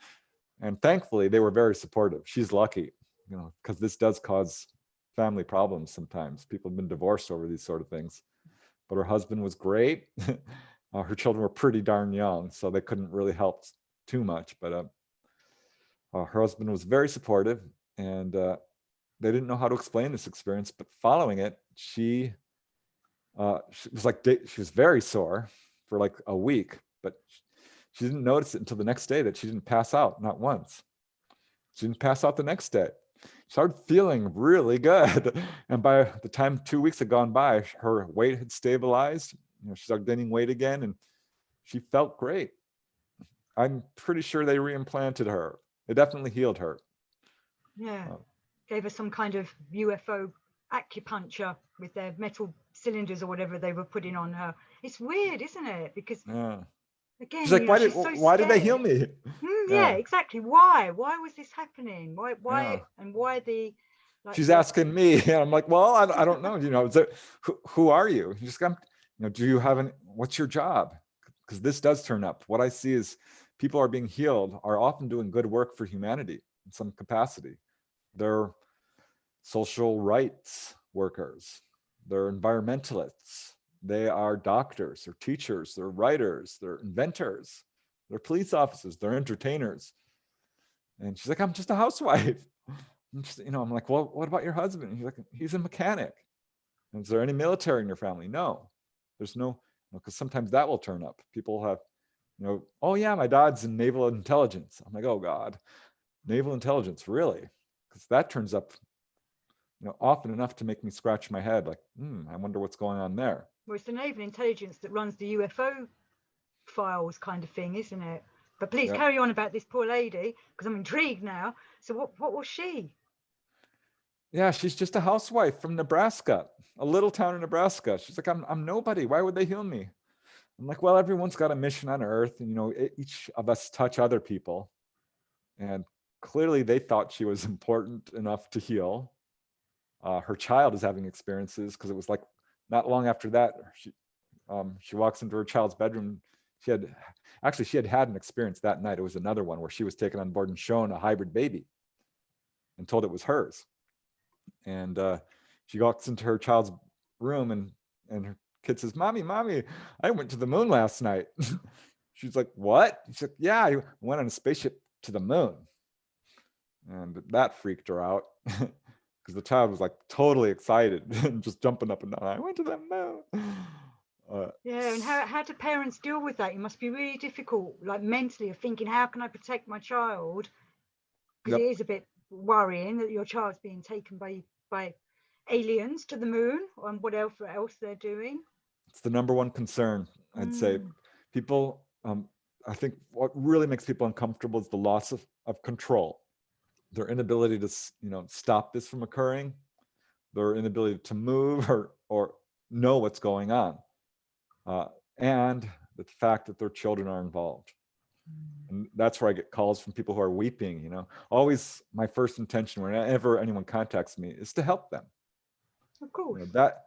And thankfully, they were very supportive. She's lucky, because this does cause family problems sometimes. People have been divorced over these sort of things. But her husband was great. Her children were pretty darn young, so they couldn't really help too much. But her husband was very supportive, and they didn't know how to explain this experience. But following it, she was very sore for like a week, but she didn't notice it until the next day that she didn't pass out, not once. She didn't pass out the next day. She started feeling really good. And by the time 2 weeks had gone by, her weight had stabilized. She started gaining weight again, and she felt great. I'm pretty sure they reimplanted her. It definitely healed her. Yeah. Gave her some kind of UFO acupuncture with their metal cylinders or whatever they were putting on her. It's weird, isn't it? Because again, she's like, why did they heal me? Yeah, exactly. Why was this happening? Why and why the she's asking me, and I'm like, well, I don't know. Who are you? You just got, do you have what's your job? Because this does turn up. What I see is people are being healed are often doing good work for humanity in some capacity. They're social rights workers, they're environmentalists, they are doctors, they're teachers, they're writers, they're inventors, they're police officers, they're entertainers. And she's like, I'm just a housewife. I'm like, well, what about your husband? He's like, he's a mechanic. And is there any military in your family? No, there's no, because sometimes that will turn up. People have, oh yeah, my dad's in naval intelligence. I'm like, oh God, naval intelligence, really? Because that turns up, often enough to make me scratch my head, like, I wonder what's going on there. Well, it's the naval intelligence that runs the UFO files kind of thing, isn't it? But please carry on about this poor lady, because I'm intrigued now. So what was she? Yeah, she's just a housewife from Nebraska, a little town in Nebraska. She's like, I'm nobody. Why would they heal me? I'm like, well, everyone's got a mission on Earth, and each of us touch other people. And clearly they thought she was important enough to heal. Her child is having experiences, because it was like not long after that, she walks into her child's bedroom. She had an experience that night. It was another one where she was taken on board and shown a hybrid baby and told it was hers. And she walks into her child's room, and her kid says, Mommy, I went to the moon last night. She's like, what? She's like, yeah, I went on a spaceship to the moon. And that freaked her out, because the child was like totally excited and just jumping up and down. I went to the moon. Yeah, and how do parents deal with that? It must be really difficult, like mentally, of thinking, how can I protect my child? Because it is a bit worrying that your child's being taken by aliens to the moon, and whatever else they're doing. It's the number one concern, I'd say. People, I think what really makes people uncomfortable is the loss of control, their inability to stop this from occurring, their inability to move or know what's going on, and the fact that their children are involved. And that's where I get calls from people who are weeping. Always my first intention whenever anyone contacts me is to help them. Of course. That,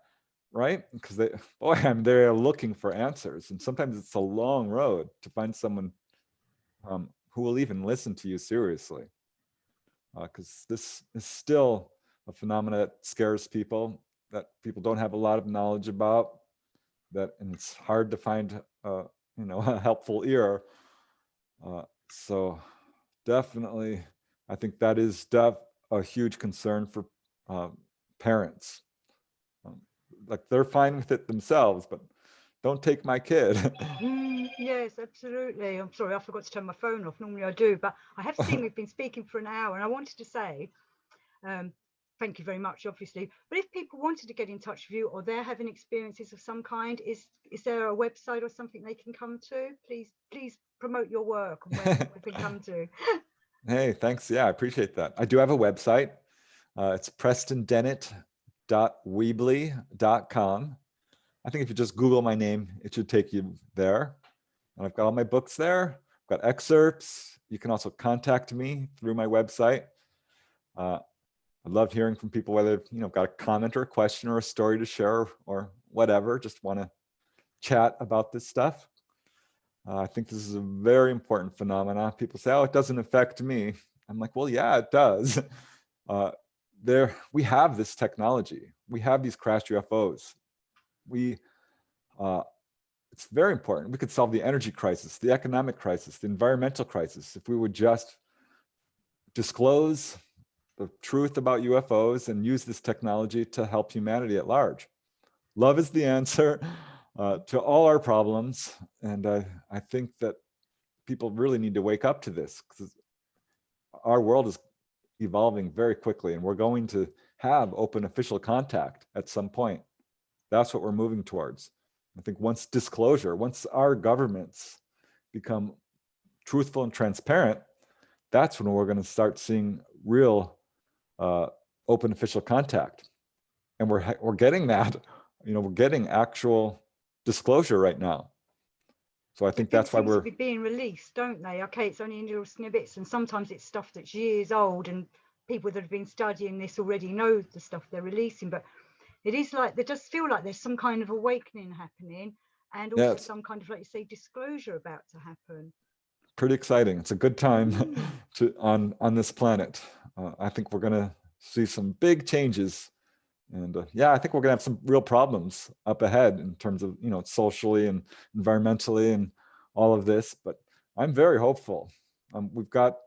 right? Because they're looking for answers, and sometimes it's a long road to find someone who will even listen to you seriously. Because this is still a phenomenon that scares people, that people don't have a lot of knowledge about, and it's hard to find a helpful ear. So definitely, I think that is a huge concern for parents. Like, they're fine with it themselves, but don't take my kid. Yes, absolutely. I'm sorry, I forgot to turn my phone off. Normally I do, but I have seen we've been speaking for an hour, and I wanted to say thank you very much, obviously. But if people wanted to get in touch with you, or they're having experiences of some kind, is there a website or something they can come to? Please promote your work and where people can come to. Hey, thanks. Yeah, I appreciate that. I do have a website. It's prestondennett.weebly.com. I think if you just Google my name, it should take you there. And I've got all my books there. I've got excerpts. You can also contact me through my website. I love hearing from people, whether got a comment or a question or a story to share or whatever, just want to chat about this stuff. I think this is a very important phenomenon. People say, oh, it doesn't affect me. I'm like, well, yeah, it does. We have this technology. We have these crashed UFOs. It's very important. We could solve the energy crisis, the economic crisis, the environmental crisis, if we would just disclose the truth about UFOs and use this technology to help humanity at large. Love is the answer to all our problems. And I think that people really need to wake up to this, because our world is evolving very quickly, and we're going to have open official contact at some point. That's what we're moving towards. I think once our governments become truthful and transparent, that's when we're going to start seeing real open official contact. And we're getting that, we're getting actual disclosure right now. So I think that's why we're being released, don't they? Okay, it's only in little snippets, and sometimes it's stuff that's years old, and people that have been studying this already know the stuff they're releasing. But it is like, they just feel like there's some kind of awakening happening, and also some kind of, like you say, disclosure about to happen. pretty exciting. It's a good time Mm. on this planet. I think we're going to see some big changes, and yeah, I think we're going to have some real problems up ahead in terms of, you know, socially and environmentally and all of this. But I'm very hopeful. We've got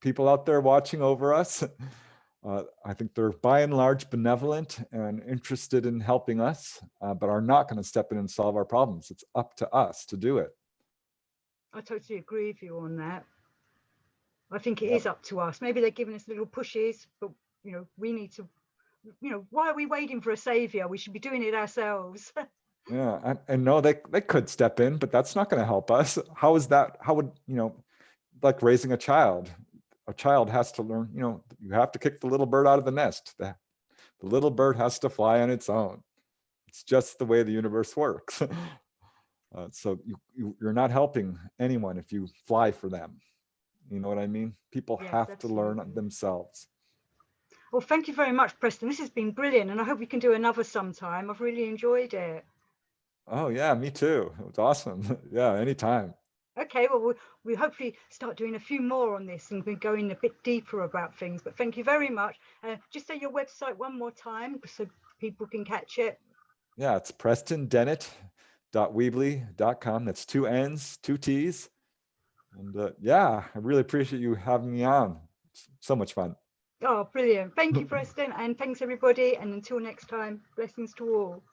people out there watching over us. I think they're by and large benevolent and interested in helping us, but are not going to step in and solve our problems. It's up to us to do it. I totally agree with you on that. I think it Yep. is up to us. Maybe they're giving us little pushes, but you know, we need to, you know, why are we waiting for a savior? We should be doing it ourselves. Yeah, and no, they could step in, but that's not going to help us. How is that? How would, you know, like raising a child? A child has to learn, you know, you have to kick the little bird out of the nest. The little bird has to fly on its own. It's just the way the universe works. So you're not helping anyone if you fly for them. You know what I mean? People Yes, have to learn absolutely. themselves. Well, thank you very much, Preston. This has been brilliant, and I hope we can do another sometime. I've really enjoyed it. Oh yeah, me too. It was awesome. Yeah, anytime. Okay, well, we hopefully start doing a few more on this and we going a bit deeper about things. But thank you very much. Just say your website one more time so people can catch it. Yeah, it's prestondennett.weebly.com. That's 2 N's, 2 T's. And yeah, I really appreciate you having me on. It's so much fun. Oh, brilliant. Thank you, Preston. And thanks, everybody. And until next time, blessings to all.